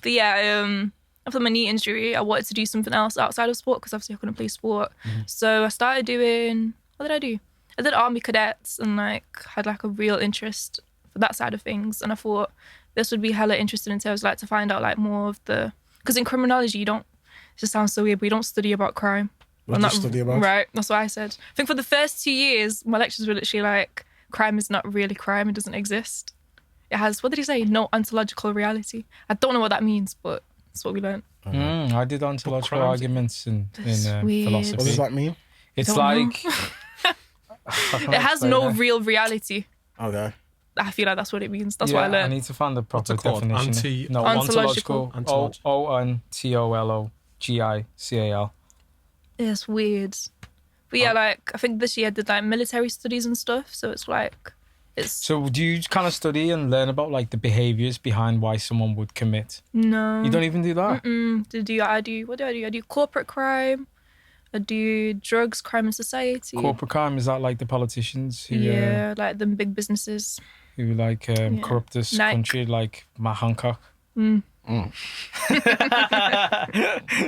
But yeah, after my knee injury, I wanted to do something else outside of sport because obviously I couldn't play sport. So I started doing, what did I do? I did army cadets and like had like a real interest for that side of things. And I thought this would be hella interesting in terms of like to find out like more of the, because in criminology you don't, it just sounds so weird, but you don't study about crime. What I'm do not- you study about? Right, that's what I said. I think for the first 2 years, my lectures were literally like, crime is not really crime, it doesn't exist. It has, what did he say? No ontological reality. I don't know what that means, but that's what we learned. I did ontological crimes- arguments in weird. philosophy. What does that mean? It's Don't know. like... How can I It has explain no it? real reality. Okay. I feel like that's what it means. That's Yeah, what I I learned. need to find the proper it called? definition. No, Ontological. ontological. ONTOLOGICAL. It's weird. But yeah, like, I think this year I did like military studies and stuff. So it's like, it's, So do you kind of study and learn about like the behaviours behind why someone would commit? no. You don't even do that? What do I do? I do corporate crime. I do drugs, crime and society. Corporate crime, is that like the politicians who Yeah, like the big businesses. who like corrupt this Nike. country, like Matt Hancock?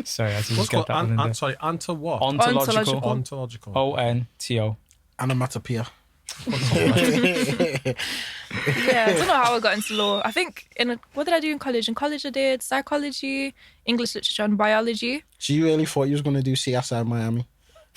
Sorry, I had to What's just get called? that one in there. Sorry, anto what? Ontological. Ontological. ONTO. Onomatopoeia. Yeah, I don't know how I got into law. I think what did I do in college? In college I did psychology, English literature and biology. So you really thought you was gonna do CSI Miami?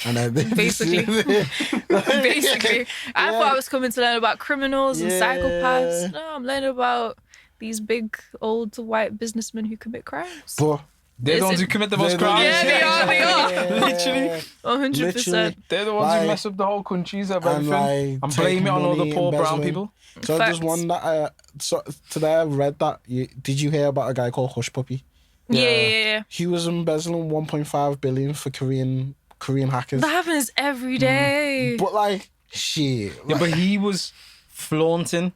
And then Basically. Basically. I thought I was coming to learn about criminals and Yeah. psychopaths. No, I'm learning about these big old white businessmen who commit crimes. But They're the ones who commit the most They're the- crimes. Yeah, they are. Literally. 100%. They're the ones Like- who mess up the whole countries of and everything. like And take blame it on all the money, poor brown embezzling. people. So there's Facts. one that so today I read that. Did you hear about a guy called Hush Puppy? Yeah. He was embezzling 1.5 billion for Korean hackers. That happens every day. But like shit. Yeah, but he was flaunting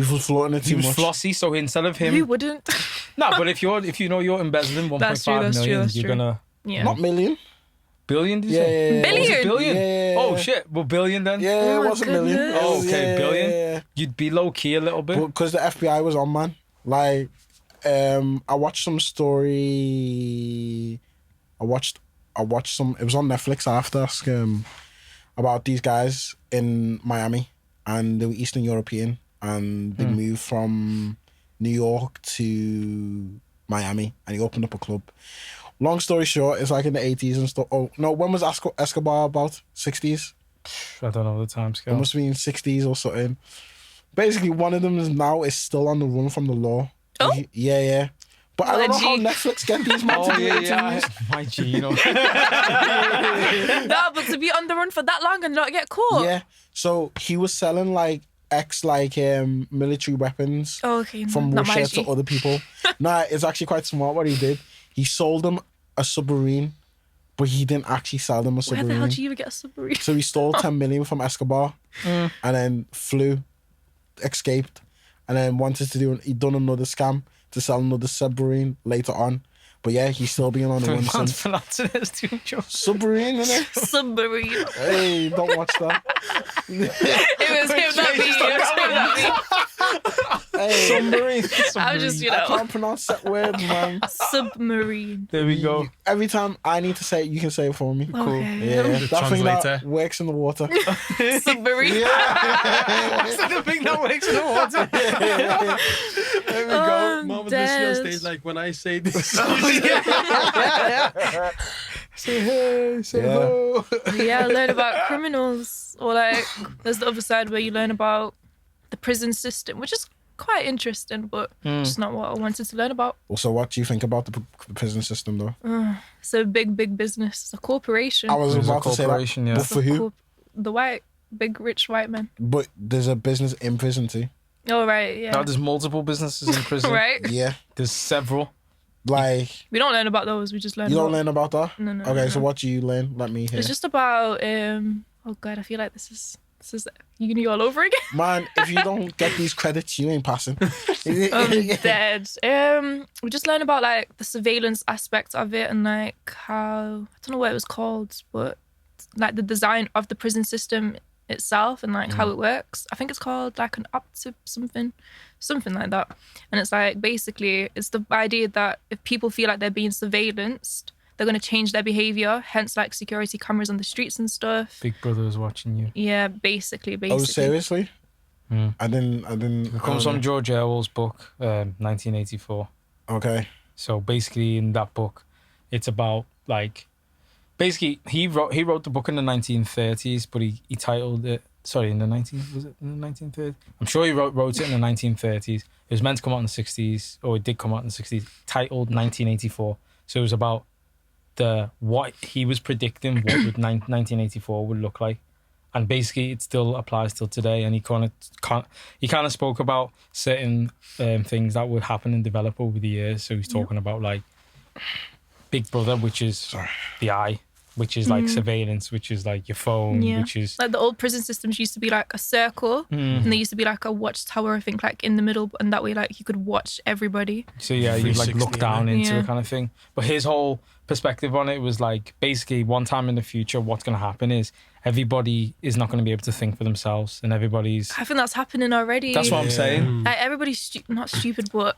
He was floating it He too was much. flossy, so instead of Who him, wouldn't? no, but if you know you're embezzling 1.5 That's true, that's million, true, that's you're true. gonna Yeah. Not million. billion. Did you Yeah, say? yeah, yeah. Oh, was it Billion? billion? Yeah. Oh shit! Well, billion then. Yeah, Oh it my wasn't million. goodness. Oh, okay, Yeah, billion. yeah, yeah. You'd be low key a little bit. Because the FBI was on, man. Like, I watched some story. I watched some. It was on Netflix after about these guys in Miami, and they were Eastern European, and they moved from New York to Miami, and he opened up a club. Long story short, it's like in the 80s and stuff. Oh no, when was Escobar about? 60s? I don't know the time It scale. must be in 60s or something. Basically, one of them is still on the run from the law. Oh? Yeah. But I don't know how Legit. Netflix get these men to do interviews. My G, you know. No, but to be on the run for that long and not get caught. Yeah. So he was selling like military weapons Oh, okay. from not my Russia G. to other people. Nah, it's actually quite smart what he did. He sold them a submarine, but he didn't actually sell them a Where submarine. the hell do you even get a submarine? So he stole 10 million from Escobar and then escaped, and then he'd done another scam to sell another submarine later on. But yeah, he's still being on the run Man's since. pronouncing it as too joke. Submarine, innit? Submarine. Hey, don't watch that. It was him, not me. It was him, not me. Hey, Submarine. I was just, I can't pronounce that word, man. Submarine. There we go. Every time I need to say it, you can say it for me. Cool. Okay. Yeah, that thing that translator. works in the water. Submarine. What's the thing that makes it the water? There we Oh, go. Mom was listening on Des. stage like, when I say this. Say hey, say Yeah. ho. Yeah, learn about criminals. Or like, there's the other side where you learn about the prison system, which is quite interesting, but just not what I wanted to learn about. Also, what do you think about the prison system, though? It's a big business. It's a corporation. I was It was a about to say that. corporation, yeah. But It's for a who? the white, big, rich white men. But there's a business in prison too. Oh, right, yeah. Now there's multiple businesses in prison. Right? Yeah. There's several. Like, We don't learn about those. We just learn you don't about... learn about that? No. Okay, so what do you learn? Let me hear. It's just about... oh, God, I feel like this is uni all over again. Man, if you don't get these credits, you ain't passing. I'm dead. We just learn about like the surveillance aspect of it and like how I don't know what it was called, but like the design of the prison system itself and like how it works. I think it's called like an optive something like that. And it's like basically it's the idea that if people feel like they're being surveillanced, they're going to change their behavior. Hence, like security cameras on the streets and stuff. Big Brother is watching you. Yeah, basically. Oh, seriously? Mm. I didn't. It comes from George Orwell's book, 1984. Okay. So basically, in that book, it's about like, basically he wrote the book in the 1930s, but he titled it. Sorry, in the 1930s? I'm sure he wrote it in the 1930s. It was meant to come out in the 60s, or it did come out in the 60s. Titled 1984. So it was about what he was predicting what 1984 would look like. And basically it still applies till today, and he kind of spoke about certain things that would happen and develop over the years. So he's talking about like Big Brother, which is the eye, which is like surveillance, which is like your phone, which is like the old prison systems used to be like a circle and there used to be like a watchtower, I think, like in the middle, and that way like you could watch everybody. so yeah, you like look 360, down into yeah. it kind of thing. But his whole perspective on it was like basically one time in the future what's going to happen is everybody is not going to be able to think for themselves, and everybody's I think that's happening already. that's what I'm saying. Like everybody's not stupid, but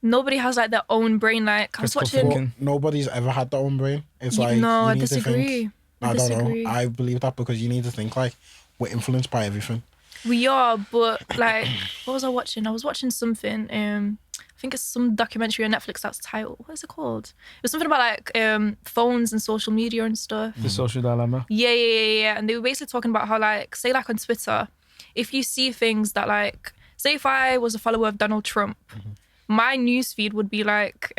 nobody has like their own brain. Like I was Critical watching. thinking. Nobody's ever had their own brain. It's like No, you I need to disagree. think. I I don't disagree. know. I believe that because you need to think like we're influenced by everything. We are, but like, what was I watching? I was watching something. I think it's some documentary on Netflix that's titled. What is it called? It was something about like phones and social media and stuff. The social dilemma. Yeah. And they were basically talking about how like, say like on Twitter, if you see things that like, say if I was a follower of Donald Trump, my newsfeed would be like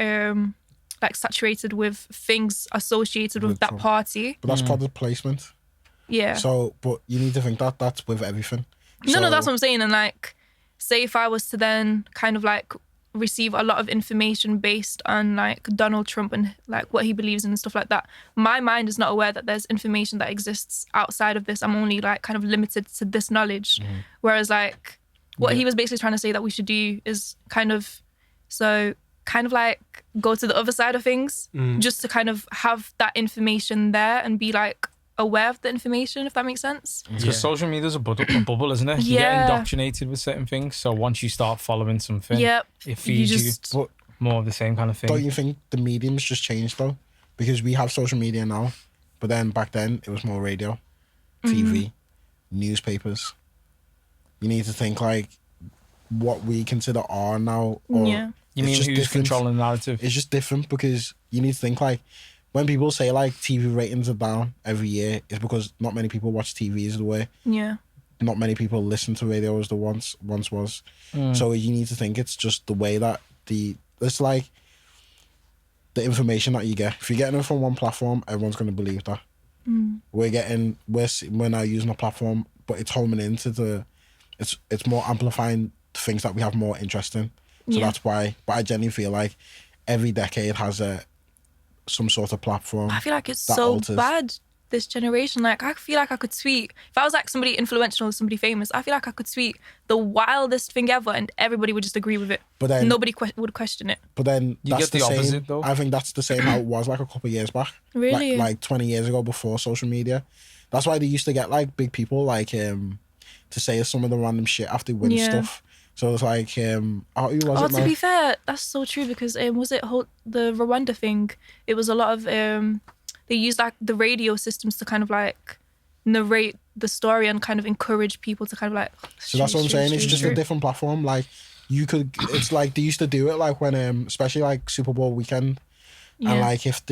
saturated with things associated with that Trump. party. But that's product placement. Yeah. So, but you need to think that that's with everything. No, So- that's what I'm saying. And like, say if I was to then kind of like receive a lot of information based on like Donald Trump and like what he believes in and stuff like that, my mind is not aware that there's information that exists outside of this. I'm only like kind of limited to this knowledge. Whereas like what he was basically trying to say that we should do is kind of like go to the other side of things, just to kind of have that information there and be like aware of the information, if that makes sense. Because social media is a bubble, isn't it? You get indoctrinated with certain things. So once you start following something, it feeds you more of the same kind of thing. Don't you think the medium's just changed though? Because we have social media now, but then back then it was more radio, TV, newspapers. You need to think like what we consider are now. Or You mean who's controlling the narrative? It's just different because you need to think like when people say like TV ratings are down every year, it's because not many people watch TV as the way. Yeah. Not many people listen to radio as the once was. So you need to think it's just the way that it's like the information that you get. If you're getting it from one platform, everyone's going to believe that. We're now using a platform, but it's homing into it's more amplifying things that we have more interest in. So that's why. But I genuinely feel like every decade has some sort of platform. I feel like it's so bad, this generation. Like, I feel like I could tweet, if I was like somebody influential or somebody famous, I feel like I could tweet the wildest thing ever and everybody would just agree with it. But then nobody would question it. But then you get the opposite though. I think that's the same how it was like a couple of years back. Really? Like 20 years ago before social media. That's why they used to get like big people like to say some of the random shit after win stuff. So it's like, who was it? To be fair, that's so true because was it the Rwanda thing? It was a lot of they used like the radio systems to kind of like narrate the story and kind of encourage people to kind of like. So that's what I'm saying. It's just a different platform. Like you could, it's like they used to do it like when, especially like Super Bowl weekend, and like if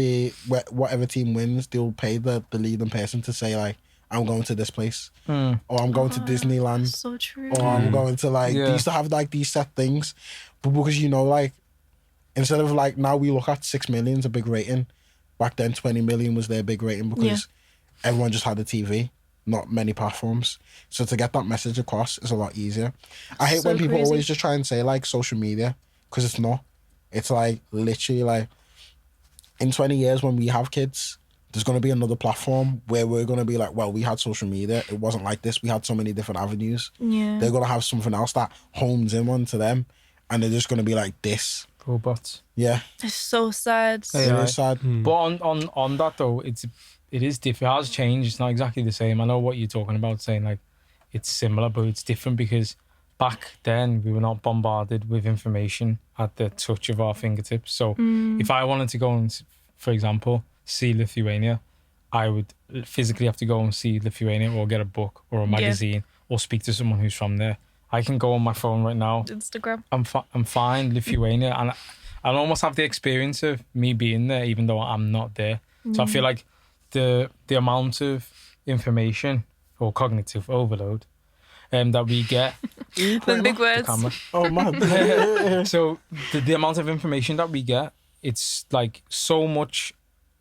whatever team wins, they'll pay the leading person to say like, I'm going to this place, or I'm going to Disneyland. So true. Or I'm going to like. They used to have like these set things, but because like, instead of like now we look at 6 million is a big rating. Back then, 20 million was their big rating because everyone just had a TV, not many platforms. So to get that message across is a lot easier. I hate when people always just try and say like social media because it's not. It's like literally like in 20 years when we have kids, there's going to be another platform where we're going to be like, well, we had social media. It wasn't like this. We had so many different avenues. Yeah. They're going to have something else that homes in onto them. And they're just going to be like this. Robots. Yeah. It's so sad. It is sad. But on that though, it is different. It has changed. It's not exactly the same. I know what you're talking about, saying like it's similar, but it's different because back then we were not bombarded with information at the touch of our fingertips. So if I wanted to go and, for example, see Lithuania, I would physically have to go and see Lithuania or get a book or a magazine or speak to someone who's from there. I can go on my phone right now, Instagram, and find Lithuania, and I'll almost have the experience of me being there even though I'm not there. So I feel like the amount of information or cognitive overload that we get the big words. Oh man. So the amount of information that we get, it's like so much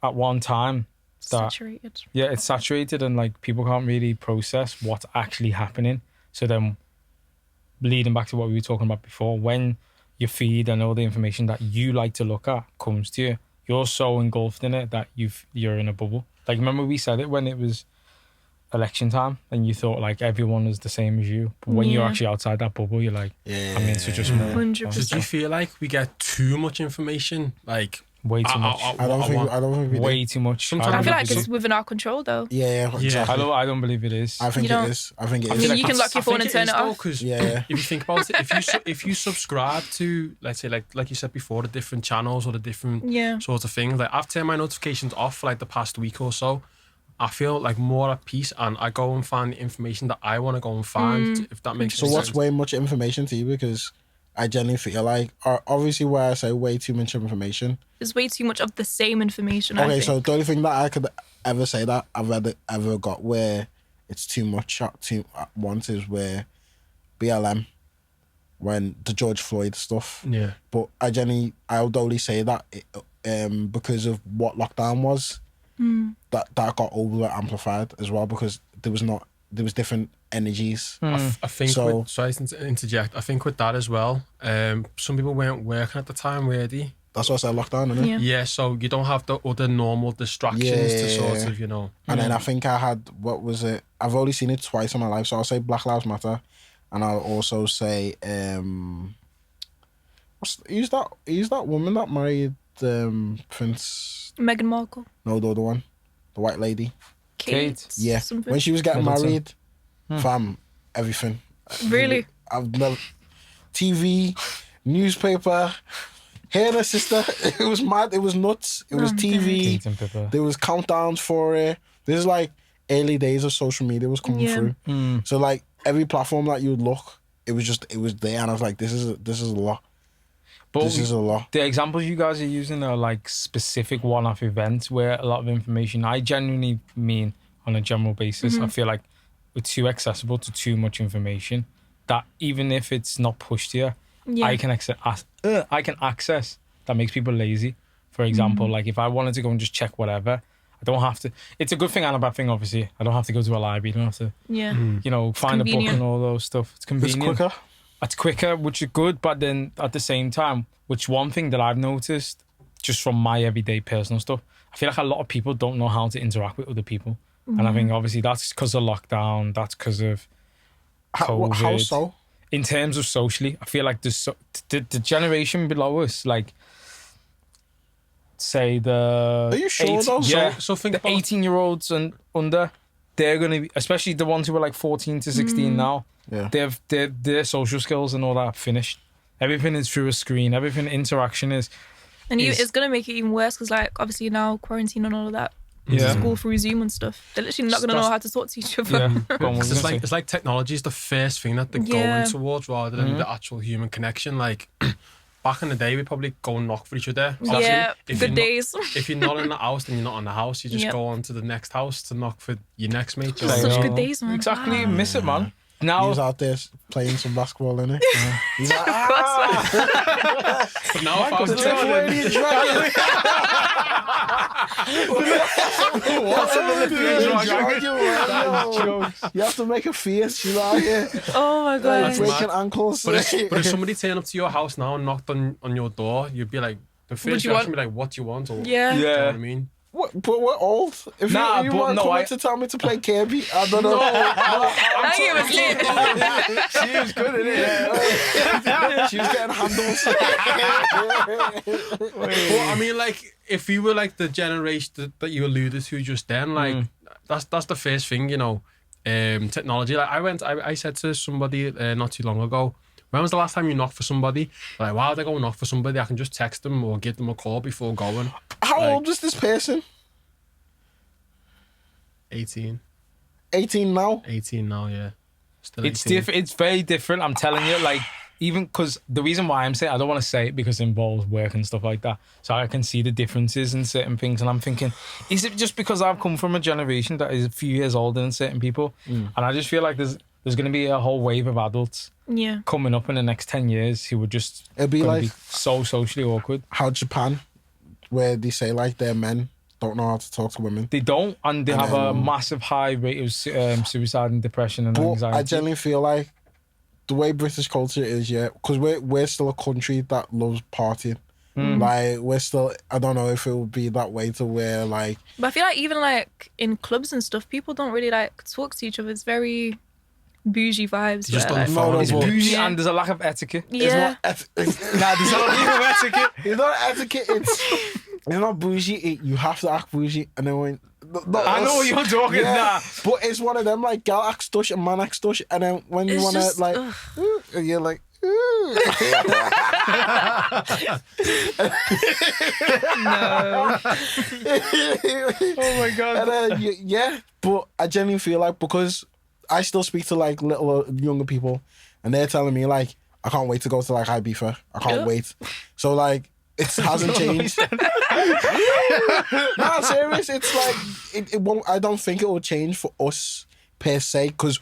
at one time that saturated. Yeah, it's saturated and like people can't really process what's actually happening. So then leading back to what we were talking about before, when your feed and all the information that you like to look at comes to you, you're so engulfed in it that you're in a bubble. Like remember we said it when it was election time and you thought like everyone was the same as you, but when you're actually outside that bubble you're like I'm in such a small 100%. Do you feel like we get too much information? Like way too much. I don't think we do. Way too much. I feel like it's within our control though. Yeah, exactly. I don't believe it is. I think it is. I think it is. You can lock your phone and turn it off. Because if you think about it, if you subscribe to, let's say, like you said before, the different channels or the different sorts of things, like I've turned my notifications off for like the past week or so. I feel like more at peace and I go and find the information that I want to go and find, if that makes sense. So what's way much information to you? Because I genuinely feel like, obviously where I say way too much information. There's way too much of the same information, I Okay, think. so the only thing that I could ever say that I've ever got where it's too much at once is where BLM, when the George Floyd stuff. Yeah. But I would only say that because of what lockdown was, that got over amplified as well because there was different energies. I think sorry to interject, I think with that as well, some people weren't working at the time, were they? That's what I said, lockdown, isn't it? Yeah, so you don't have the other normal distractions to sort of, And then I think I had, what was it? I've only seen it twice in my life, so I'll say Black Lives Matter and I'll also say who's that woman that married Prince Meghan Markle. No, the other one, the white lady. Kate. Yeah, something. when she was getting Middleton. married, fam, everything. Really? I've never TV, newspaper, her and her sister. It was mad. It was nuts. It was TV. Kate and Pippa. There was countdowns for it. This is like early days of social media was coming through. So like every platform that you would look, it was there, and I was like, this is a lot. But This is a lot. the examples you guys are using are like specific one-off events where a lot of information, I genuinely mean on a general basis, I feel like we're too accessible to too much information that even if it's not pushed here, I can access that makes people lazy. For example, like if I wanted to go and just check whatever, I don't have to. It's a good thing and a bad thing, obviously. I don't have to go to a library. I don't have to, find a book and all those stuff. It's convenient. It's quicker. It's quicker, which is good, but then at the same time, which one thing that I've noticed just from my everyday personal stuff, I feel like a lot of people don't know how to interact with other people. And I think obviously that's because of lockdown, that's because of COVID. How so? In terms of socially, I feel like the generation below us, like say the Are you sure though? So think the about 18-year-olds and under, they're going to be, especially the ones who are like 14 to 16 now, their social skills and all that are finished. Everything is through a screen. Everything interaction is. And it's going to make it even worse because, like, obviously now quarantine and all of that. Yeah. School through Zoom and stuff. They're literally not going to know how to talk to each other. Yeah. Go on, what was it's you gonna like say? it's like technology is the first thing that they're going towards rather than the actual human connection. Like back in the day, we probably go and knock for each other. Yeah, If good you're days. If you're not in the house, then you're not in the house. You just go on to the next house to knock for your next mate. Play Such on. good days, man. Exactly, miss it, man. He Now, was out there playing some basketball, innit? He's like, But now if I was the Lithuanian Dragon. what's the Lithuanian Dragon? Dragon? You have to make a face. She's like, yeah, Oh my god. That's breaking mad. ankles. But if somebody turned up to your house now and knocked on your door, you'd be like, the first you reaction want? would be like, what do you want? Or, Yeah. Do you know Yeah. what I mean? But we're old. If Nah, you but want to no, come I- in to tell me to play Gabbie, I don't know. I think it was lit. She was good at it. She was getting handles. But I mean, like, if you were like the generation that you alluded to just then, like, that's the first thing, you know, technology. Like, I said to somebody not too long ago, when was the last time you knocked for somebody? Like, why would I go knock for somebody? I can just text them or give them a call before going. How Like- old is this person? 18. 18 now? 18 now, yeah. Still 18. It's different. It's very different. I'm telling you, like, even because the reason why I'm saying I don't want to say it because it involves work and stuff like that. So I can see the differences in certain things, and I'm thinking, is it just because I've come from a generation that is a few years older than certain people, and I just feel like there's going to be a whole wave of adults Yeah. coming up in the next 10 years who would just It'd be gonna like be so socially awkward. how Japan, where they say like their men don't know how to talk to women. They don't, and they And have a massive high rate of suicide and depression and But anxiety. I generally feel like the way British culture is, yeah, because we're still a country that loves partying. Like, we're still, I don't know if it would be that way to where, like, But I feel like even like in clubs and stuff, people don't really like talk to each other. It's very bougie vibes. It's just where, on the like, phone. no, It's but- bougie Yeah. and there's a lack of etiquette. yeah. it's Nah, there's a lack of etiquette. it's not etiquette, it's not bougie. You have to act bougie. And then when... I know what you're talking now. But it's one of them, like, gal acts dush and man acts dush. And then when you It's want to, just, like, ugh. and you're like, No. Oh my god. and then, yeah. But I genuinely feel like, because I still speak to, like, little younger people, and they're telling me, like, I can't wait to go to, like, Ibiza. I can't wait. So, like, it hasn't changed. No, serious. It's like, it won't, I don't think it will change for us, per se, because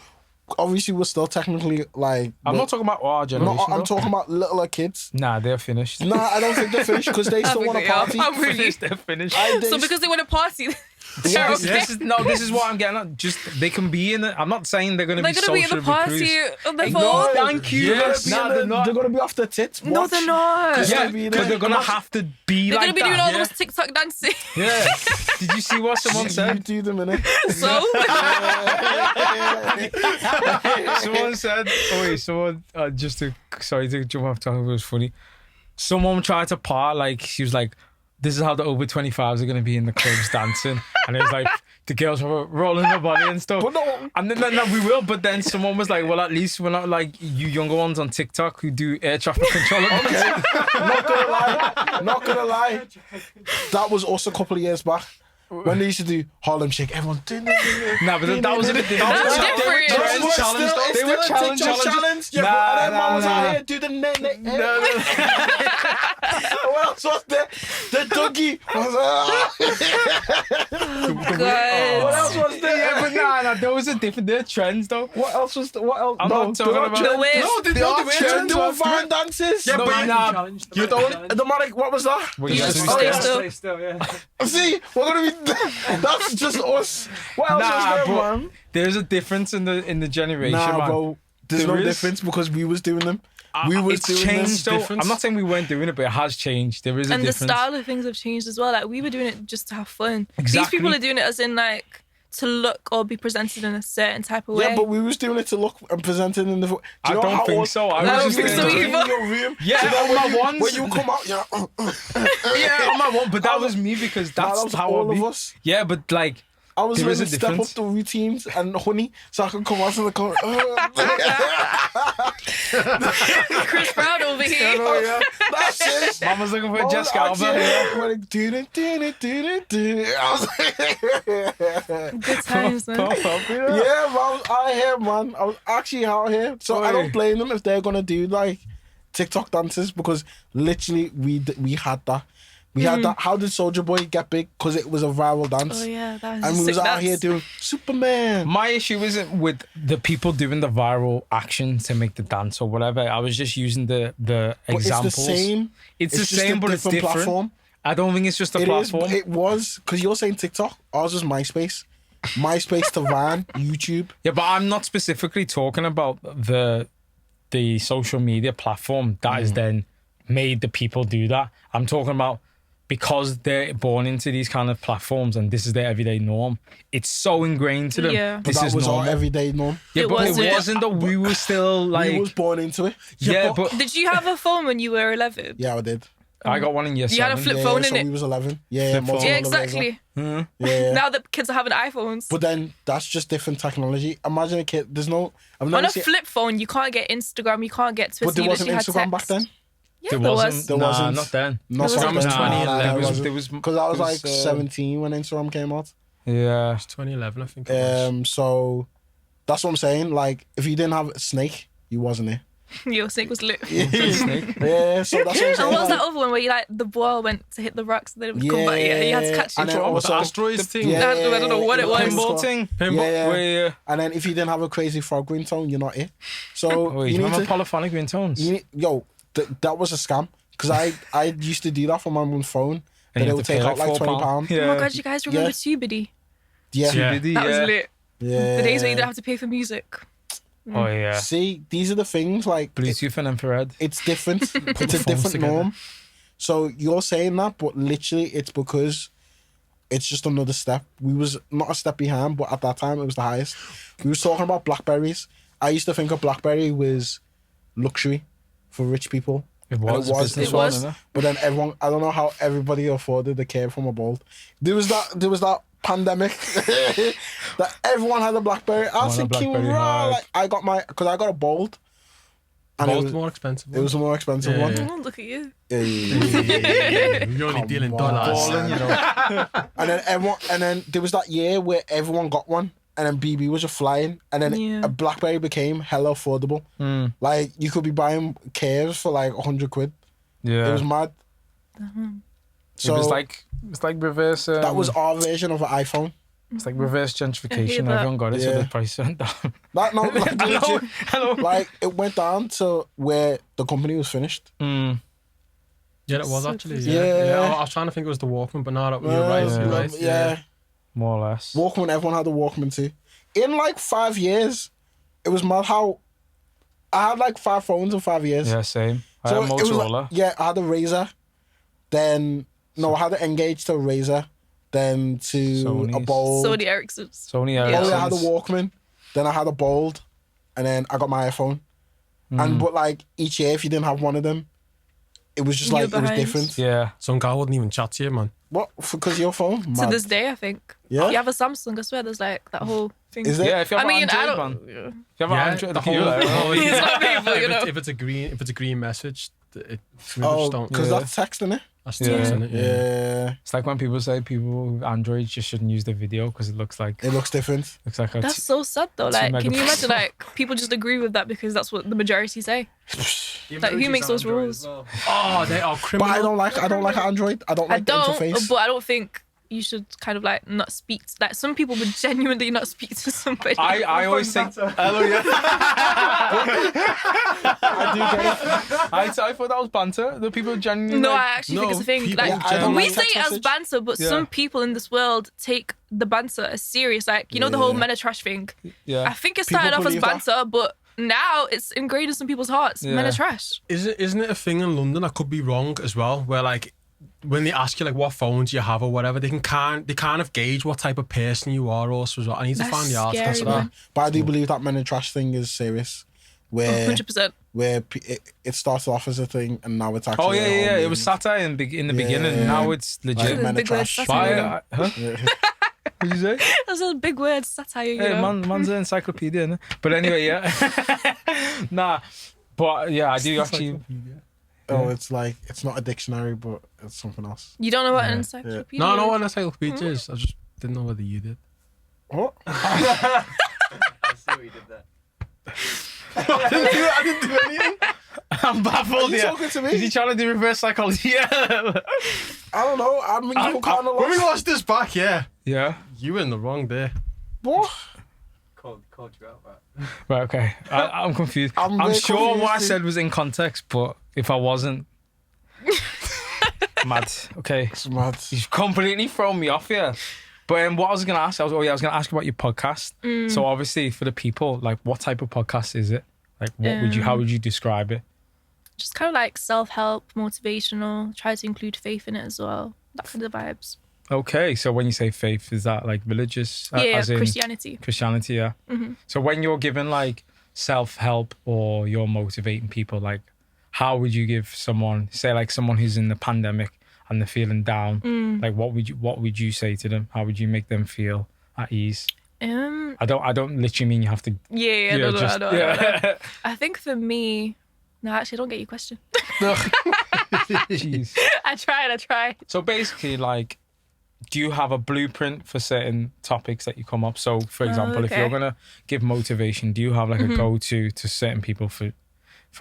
obviously we're still technically, like... I'm not talking about our generation. No, I'm though. talking about littler kids. Nah, they're finished. No, I don't think they're finished because they still think want to they are. party. I'm really- Finished, they're finished. I- they So because they want to party, Yeah, Okay. this is what I'm getting at. Just they can be in it. I'm not saying they're going to They're be going to be at social the party recruits. on their No, phone. thank you. Yes. No, they're not. They're gonna be off their tits. No, Watch. they're not. Yeah, be but there. they're gonna have to be They're like going to be that. doing all yeah. those TikTok dancing. Yeah. Did you see what someone You said? do them innit? So, Someone said, "Oh wait, someone sorry to jump off topic, but it was funny. Someone tried to part like she was like, this is how the over 25s are gonna be in the clubs dancing," and it was like the girls were rolling their body and stuff. But no. And then no, we will. But then someone was like, well, at least we're not like you younger ones on TikTok who do air traffic control. Okay. Not gonna lie. That was also a couple of years back. When they used to do Harlem Shake, everyone did it. Nah, but that was a bit different. That's different. They were challenge. Yeah, Nah, but then man was nah. out here do the net. What else was there? The Dougie was What God. else was there? Yeah, but nah, those are different. They're trends though. What else was there? What else? I'm not talking they're about- The way. No, they They don't are do trends. it. They were Vine dances. Yeah, No, but nah, You don't. The man, what was that? What You you just guys stay do? still. Stay still, yeah. See, we're gonna be. That's just us. What else Nah, was there, bro. man? There's a difference in the generation, Nah, man. bro. There's There no is. difference because we was doing them. We was It's doing changed them. though. difference. I'm not saying we weren't doing it, but it has changed. There is a And the difference. style of things have changed as well. Like, we were doing it just to have fun. These Exactly. people are doing it as in, like, to look or be presented in a certain type of way. Yeah, but we was doing it to look and present it in the. Do you I know don't how think old- so. I was don't just think so doing it. either. In your room. Yeah, So then on when my you- ones. When you come out, yeah. Yeah, on my one, but that was me because Nah, that's that was how all I be. of us. Yeah, but like I was There is ready a to step up difference. the routines and honey, so I can come out to the corner. Chris Brown over here. Oh, yeah. That's it. Mama's looking for a Oh, Jessica Alba. actually, when it do it, do it, do it, do it. I was like, Good times, man. yeah, man, I was out here, man. I was actually out here. So I don't blame them if they're gonna do like TikTok dances because literally we had that. We had that. How did Soulja Boy get big? Because it was a viral dance. Oh, yeah. That was And we sick was out dance. here doing Superman. My issue isn't with the people doing the viral action to make the dance or whatever. I was just using the But examples. it's the same. It's the just same, a but it's different. platform. I don't think it's just a It is. platform. It was because you're saying TikTok. Ours was MySpace. MySpace to Vine, YouTube. Yeah, but I'm not specifically talking about the social media platform that has then made the people do that. I'm talking about because they're born into these kind of platforms and this is their everyday norm. It's so ingrained to them. Yeah. But This that is was normal. our everyday norm. Yeah, It but wasn't. it wasn't that we were still like. we was born into it. yeah, but Did you have a phone when you were 11? Yeah, I did. I got one in year You had a 7. flip Yeah, phone, so innit? we was 11. Yeah, Flip phone. Motorola Yeah, Razr. exactly. Yeah. Now that kids are having iPhones. But then that's just different technology. Imagine a kid. There's no. I've On never a seen. flip phone, you can't get Instagram, you can't get Twitter. But there you wasn't literally had Instagram back text. then. Yeah, There there wasn't. was. There Nah, wasn't. not then. Not There back was then. 2011. There was Because I was like there was, 17 when Instagram came out. Yeah. It's 2011, I think. It was. So that's what I'm saying. Like, if you didn't have Snake, you wasn't it. Your snake was lit. Yeah, so that's what I'm saying. And what was like, that other one where you like the ball went to hit the rocks and then it would come back? Yeah, you had to catch it. And then Oh, also, the asteroids thing. yeah, I don't know what it was. Pinball thing. Yeah. Where, And then if you didn't have a crazy frog ringtone, you're not it. So wait, you you need remember to. polyphonic ringtones? That was a scam because I used to do that for my mum's phone. And Then you it would have to take pay out like £4. £20. Yeah. Oh my god, you guys remember Tubity? Yeah. Yeah. TBD, That was yeah. lit. Yeah. The days where you didn't have to pay for music. Oh yeah. See, these are the things like Bluetooth and infrared. it's different. It's a phones different together. norm. So you're saying that, but literally it's because it's just another step. We was not a step behind, but at that time it was the highest. We was talking about Blackberries. I used to think a Blackberry was luxury for rich people. It And was. a business It one, was. wasn't it? But then everyone, I don't know how everybody afforded the care from a bolt. There was that pandemic that everyone had a Blackberry. I was Want a thinking, BlackBerry right, hard. like I got a bolt. And Both more expensive. it was a more expensive Yeah, one. yeah. Oh, look at you. You're only dealing Come on. dollars. Balling, you know. And then there was that year where everyone got one, and then BB was just flying, and then Yeah. a BlackBerry became hella affordable. Like you could be buying cares for like £100. Yeah. It was mad. So it was like reverse. that was our version of an iPhone. It's like reverse I hear gentrification. that. Everyone got it, so Yeah. the price went down. That no, like, I know. like it went down to where the company was finished. Mm. Yeah, it was So actually. crazy. Yeah. Yeah. I was trying to think it was the Walkman, but no, you're right. Yeah, You're right. yeah. More or less. Walkman, everyone had a Walkman too. In like 5 years, it was mad how I had like 5 phones in 5 years. Yeah, same. I So had it was Motorola. like, yeah, I had a Razor. Then I had an Engage to a Razor. Then to a Sony's. Bold. Sony Ericsson's. Sony Yeah. Ericsson. Oh, yeah, I had a Walkman. Then I had a Bold. And then I got my iPhone. But like each year, if you didn't have one of them, it was just You were like, it was behind. different. Yeah. Some guy wouldn't even chat to you, man. What? Because your phone? To Mad. this day, I think. Yeah? If you have a Samsung, I swear there's like that whole thing. Is there? Yeah, if you have I mean, an I Android, don't. man. If you have an Android, the whole, whole It's not people, you know. if it's a green message, it Oh, just don't. because Yeah. that's texting it. That's Yeah. text, innit? Yeah. It's like when people say people with Android just shouldn't use the video because it looks like It looks different. a That's so sad though. Like, can you megapixel. imagine like people just agree with that because that's what the majority say? The Like, who emojis makes on those Android rules? as well. Oh, they are But criminal. I don't like Android. I don't I like the don't, interface. but I don't think you should kind of like not speak. Like some people would genuinely not speak to somebody. I always think. Hello, yeah. I do get it. I thought that was banter. The people genuinely. No, like, I actually think it's a thing. people Like I don't we like say text it as message. banter, but Yeah. some people in this world take the banter as serious. Like you know the whole Yeah. men are trash thing. I yeah. think it People started off as believe that. banter, but now it's ingrained in some people's hearts. Men Yeah. are trash. Isn't it a thing in London? I could be wrong as well. Where like when they ask you like what phones you have or whatever, they kind of gauge what type of person you are. Also, as well. I need to That's find the article scary, for that. man. But I do believe that men and trash thing is serious. Where 100%. it started off as a thing and now it's actually. Oh yeah, a whole yeah. It movement. was satire in the beginning. Yeah. Now it's Like legit. men are Big word, trash. satire. Huh? Yeah. What did you say? That's a big word, satire. You Hey, know. man's an encyclopedia, innit? But anyway, yeah. Nah, but yeah, I do actually. Oh, it's like it's not a dictionary, but it's something else. You don't know what an encyclopedia No, I know is? what an encyclopedia is. I just didn't know whether you did. What? I see what you did there. I didn't do anything. I'm baffled. Are you Yeah. talking to me? Is he trying to do reverse psychology? Yeah. I don't know. I mean, you kind of When we lost. watched this back, yeah, Yeah. you were in the wrong there. What? Called you out, right? Right. Okay. I'm confused. I'm I'm very sure confused what I too. said was in context, but if I wasn't, mad. Okay. It's mad. You've completely thrown me off here. But what I was going to ask, I was going to ask about your podcast. So obviously for the people, like what type of podcast is it? Like how would you describe it? Just kind of like self-help, motivational, try to include faith in it as well. That kind of vibes. Okay. So when you say faith, is that like religious? Yeah, as in Christianity. Christianity, yeah. So when you're giving like self-help or you're motivating people, like how would you give someone, say like someone who's in the pandemic and they're feeling down, like what would you say to them? How would you make them feel at ease? I don't literally mean you have to. Yeah, you know, no, just- no. yeah. I think for me, no, actually, I don't get your question. Jeez. I tried. So basically, like, do you have a blueprint for certain topics that you come up? So, for example, if okay. you're gonna give motivation, do you have like a go-to to certain people for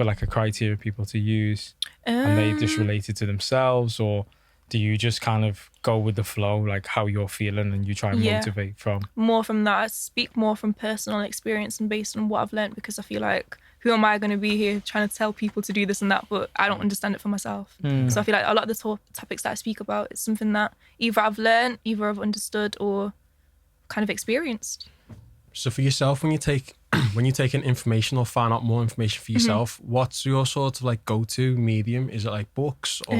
like a criteria people to use, and they just relate it to themselves, or do you just kind of go with the flow, like how you're feeling, and you try and Yeah. motivate from? More from that. I speak more from personal experience and based on what I've learned, because I feel like, who am I going to be here trying to tell people to do this and that, but I don't understand it for myself. So I feel like a lot of the topics that I speak about is something that either I've learned, either I've understood, or kind of experienced. So for yourself, when you take an information or find out more information for yourself, what's your sort of like go-to medium? Is it like books or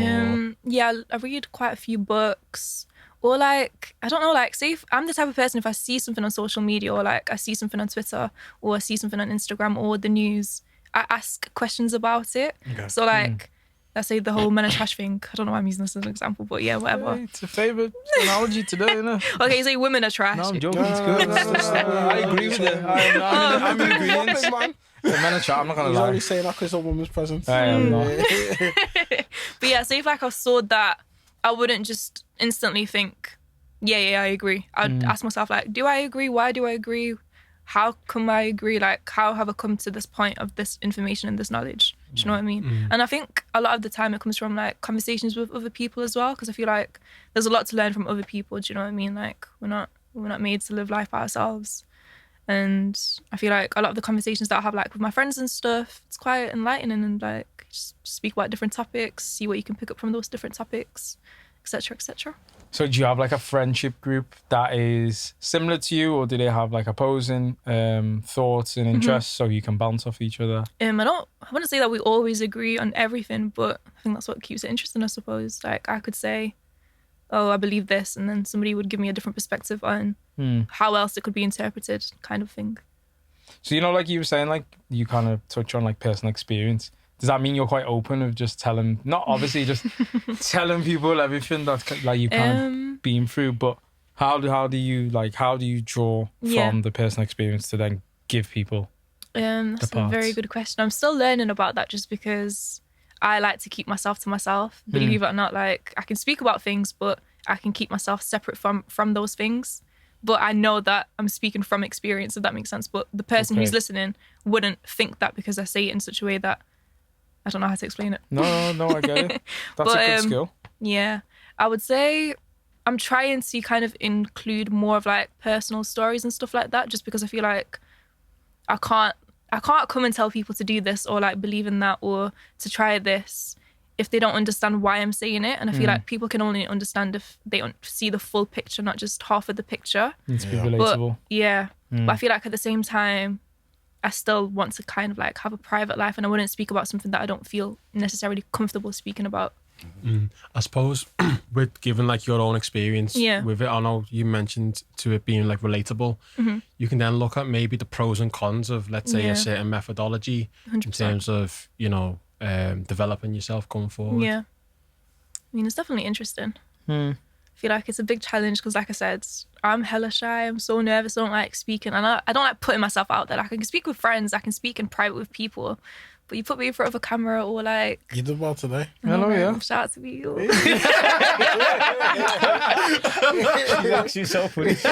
Yeah, I read quite a few books, or like, I don't know, like, say if I'm the type of person, if I see something on social media, or like I see something on Twitter, or I see something on Instagram or the news, I ask questions about it. Okay. So like, let's say the whole men are trash thing. I don't know why I'm using this as an example, but yeah, whatever. Hey, it's a favourite analogy today, isn't it? Okay, say women are trash. No, I'm joking. No, It's no, good. no, no, no, no, I agree with it. I'm in agreement. Big man. The men are chat. I'm not gonna He's lie. only saying that because a woman's present. I am not. But yeah, say if like I saw that, I wouldn't just instantly think, yeah, I agree. I'd ask myself like, do I agree? Why do I agree? How come I agree? Like, how have I come to this point of this information and this knowledge? Do you know what I mean? And I think a lot of the time it comes from like conversations with other people as well, because I feel like there's a lot to learn from other people. Do you know what I mean? Like, we're not made to live life by ourselves. And I feel like a lot of the conversations that I have like with my friends and stuff, it's quite enlightening, and like just speak about different topics, see what you can pick up from those different topics, etc., etc. So do you have like a friendship group that is similar to you, or do they have like opposing thoughts and interests so you can bounce off each other? I wouldn't say that we always agree on everything, but I think that's what keeps it interesting, I suppose. Like I could say, oh, I believe this, and then somebody would give me a different perspective on how else it could be interpreted, kind of thing. So, you know, like you were saying, like you kind of touch on like personal experience. Does that mean you're quite open of just telling, not obviously just telling people everything that like you kind of been through, but how do you draw from the personal experience to then give people that's a very good question. I'm still learning about that just because I like to keep myself to myself. Believe it or not, like I can speak about things, but I can keep myself separate from those things. But I know that I'm speaking from experience, if that makes sense. But the person who's listening wouldn't think that because I say it in such a way that I don't know how to explain it. No, I get it. That's a good skill. Yeah. I would say I'm trying to kind of include more of like personal stories and stuff like that, just because I feel like I can't come and tell people to do this or like believe in that or to try this if they don't understand why I'm saying it. And I feel like people can only understand if they see the full picture, not just half of the picture. Needs to be relatable. But I feel like at the same time, I still want to kind of like have a private life, and I wouldn't speak about something that I don't feel necessarily comfortable speaking about. I suppose with given like your own experience with it, I know you mentioned to it being like relatable. You can then look at maybe the pros and cons of, let's say, a certain methodology 100%. in terms of, you know, developing yourself going forward. Yeah. I mean, it's definitely interesting. I feel like it's a big challenge because, like I said, I'm hella shy. I'm so nervous. I don't like speaking. And I don't like putting myself out there. Like, I can speak with friends. I can speak in private with people. But you put me in front of a camera or like... You did well today. Hello, yeah. Shout out to you. She's actually so funny. Is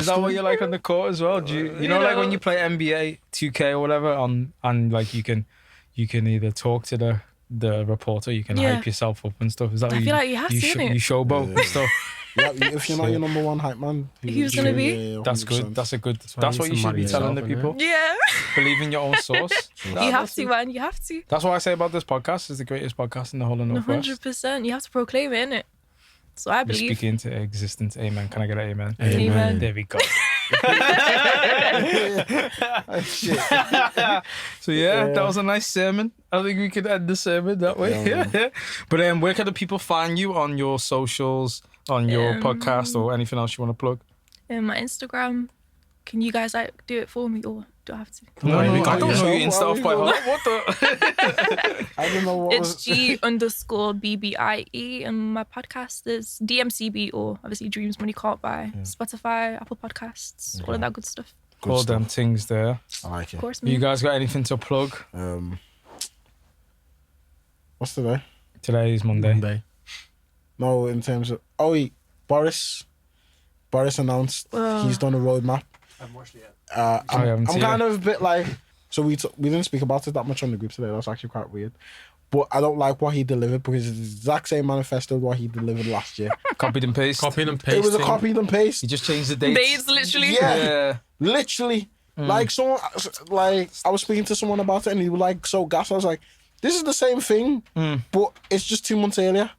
that what you like on the court as well? Do you know, like when you play NBA 2K or whatever, and like you can either talk to the reporter, you can hype yourself up and stuff. Is that I what feel like you have to, innit? you showboat and stuff? Yeah, if you're not your number one hype man, Who's gonna be? That's good. 100%. That's a good. That's what you should be telling the people. Yeah. Believe in your own source. You have to, man. You have to. That's what I say about this podcast. It's the greatest podcast in the whole of Northwest. 100%. You have to proclaim it, innit? So I You believe. speak into existence. Amen. Can I get an amen? Amen. There we go. Shit. So that was a nice sermon. I think we could end the sermon that way. Yeah. But where can the people find you on your socials, on your podcast, or anything else you want to plug? My Instagram. Can you guys like do it for me, or do I have to? No, I don't know your So, Insta off by heart. What the? I don't know what It's G_BBIE, and my podcast is DMCB, or obviously Dreams Money Can't Buy. Spotify, Apple Podcasts, all of that good stuff. All them things there. I like it. Of course, You man. guys got anything to plug? What's today? Today is Monday. No, in terms of Boris announced he's done a roadmap. I haven't watched it yet. I'm kind of a bit like, so we didn't speak about it that much on the group today. That's actually quite weird. But I don't like what he delivered because it's the exact same manifesto what he delivered last year. Copied and paste. Copied and pasted. It was a copied and paste. He just changed the dates. Dates, literally. Yeah. Literally. Like someone, like I was speaking to someone about it and he was like so gassed. I was like, this is the same thing, but it's just 2 months earlier.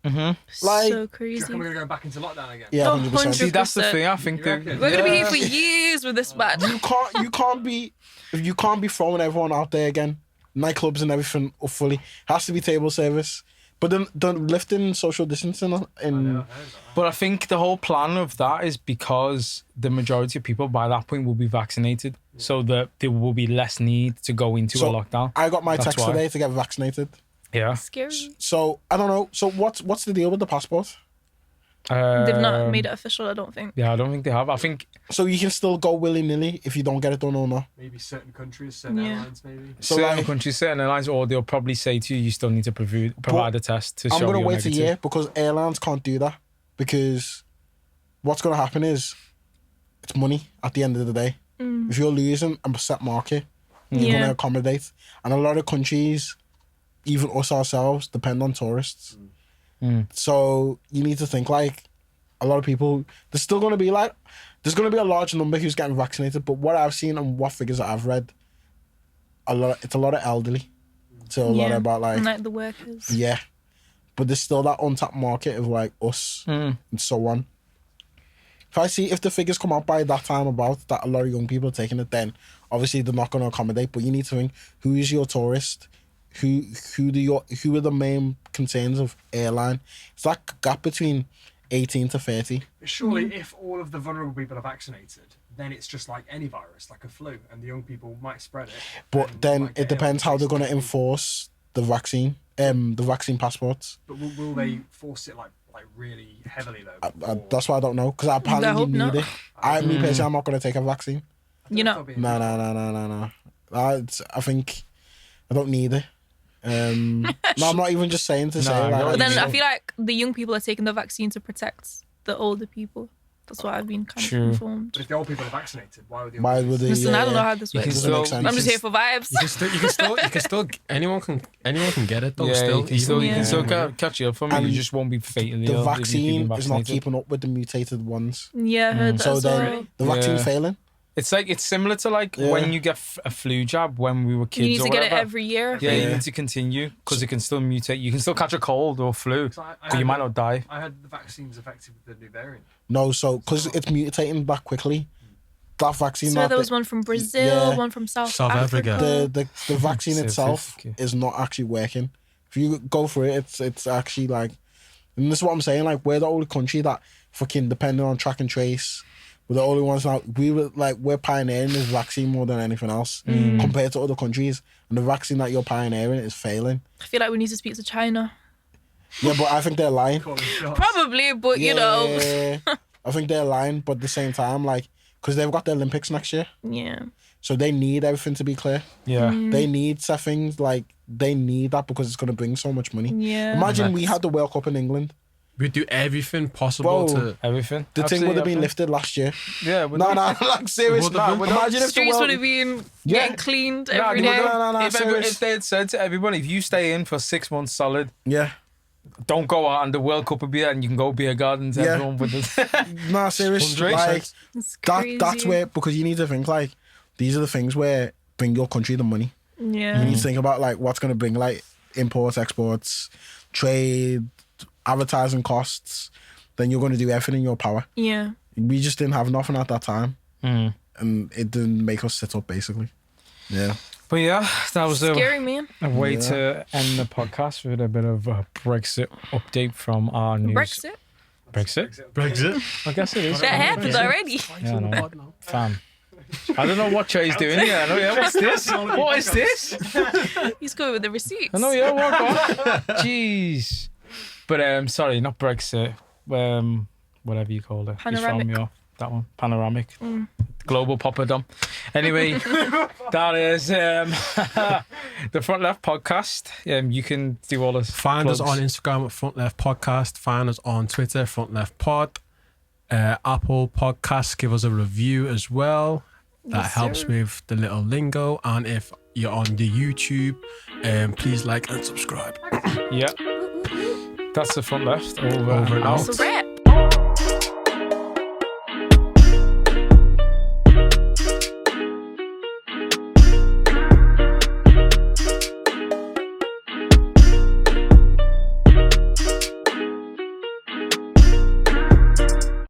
Like, So Do crazy. you reckon we're going to go back into lockdown again? Yeah, Oh, 100%. See, that's the thing. I think You that reckon? We're gonna be here for years with this man. You can't be throwing everyone out there again. Nightclubs and everything up fully. Has to be table service. But then the lifting social distancing in But I think the whole plan of that is because the majority of people by that point will be vaccinated, so that there will be less need to go into a lockdown. I got my That's text why. today to get vaccinated. Yeah. Scary. So I don't know. So what's the deal with the passport? They've not made it official, I don't think. Yeah, I don't think they have. I think So you can still go willy-nilly if you don't get it done or not. Maybe certain countries, certain Yeah. airlines, maybe. So certain like, countries, certain airlines, or they'll probably say to you, you still need to provide a test to show I'm gonna you're wait negative. a year because airlines can't do that because what's gonna happen is it's money at the end of the day. If you're losing a set market, you're gonna accommodate, and a lot of countries, even us ourselves, depend on tourists. So you need to think like a lot of people. There's gonna be a large number who's getting vaccinated, but what I've seen and what figures that I've read, it's a lot of elderly. So a lot about and like the workers. Yeah. But there's still that untapped market of like us and so on. If the figures come out by that time about that a lot of young people are taking it, then obviously they're not going to accommodate. But you need to think, who is your tourist? Who are the main concerns of airline? It's that gap between 18 to 30. Surely, if all of the vulnerable people are vaccinated, then it's just like any virus, like a flu, and the young people might spread it. But then it depends how they're going to enforce the vaccine passports. But will they force it like really heavily though? That's why I don't know, because apparently you need it. Me personally, I'm not going to take a vaccine. You know? No. I think I don't need it. No, I'm not even just saying to say. But then I feel like the young people are taking the vaccine to protect the older people. That's what I've been kind of informed. But if the old people are vaccinated, why would they? Listen, I don't know how this works. I'm just here for vibes. You can still anyone can get it though. Yeah, you can still catch it up from it. You just won't be fatally ill. The vaccine is not keeping up with the mutated ones. Yeah, I heard that. So then the vaccine's failing. It's similar to like when you get a flu jab when we were kids. You need to get it every year. Yeah, you need to continue because it can still mutate. You can still catch a cold or flu, but you might not die. I heard the vaccine's effective with the new variant. No, so because it's mutating back quickly. That vaccine. So there was one from Brazil, one from South Africa. The vaccine itself is not actually working. If you go for it, it's actually like, and this is what I'm saying. Like, we're the only country that fucking depending on track and trace. We're the only ones now. We're pioneering this vaccine more than anything else compared to other countries. And the vaccine that you're pioneering is failing. I feel like we need to speak to China. Yeah, but I think they're lying. Probably, but you know. I think they're lying, but at the same time, like, because they've got the Olympics next year. Yeah. So they need everything to be clear. Yeah. They need things like, they need that because it's going to bring so much money. Yeah. Imagine we had the World Cup in England. We do everything possible to everything. The thing would have been lifted last year. Yeah. Like seriously. Imagine if streets would have been getting cleaned every day. If they had said to everyone, if you stay in for 6 months solid, don't go out and the World Cup will be there and you can go beer gardens. Everyone with it. Seriously. Like that's where, because you need to think like these are the things where bring your country the money. Yeah. You need to think about like what's going to bring like imports, exports, trade, advertising costs. Then you're going to do everything in your power. Yeah. We just didn't have nothing at that time. And it didn't make us sit up basically. Yeah. But yeah, that was scary, man. A way to end the podcast with a bit of a Brexit update from our news. Brexit? I guess it is. That happened already. Yeah, I know. Fam. I don't know what Trey's doing here. I know, what's this? What is this? He's going with the receipts. I know, what? Jeez. But, sorry, not Brexit. Whatever you call it. Panoramic. It's from that one. Panoramic. Global Popperdom. Anyway, that is the Front Left Podcast. You can do all this. Find us on Instagram at Front Left Podcast. Find us on Twitter, Front Left Pod. Apple Podcasts, give us a review as well. That helps with the little lingo. And if you're on the YouTube, please like and subscribe. Yeah. That's the Front Left. Over and out. That's a wrap.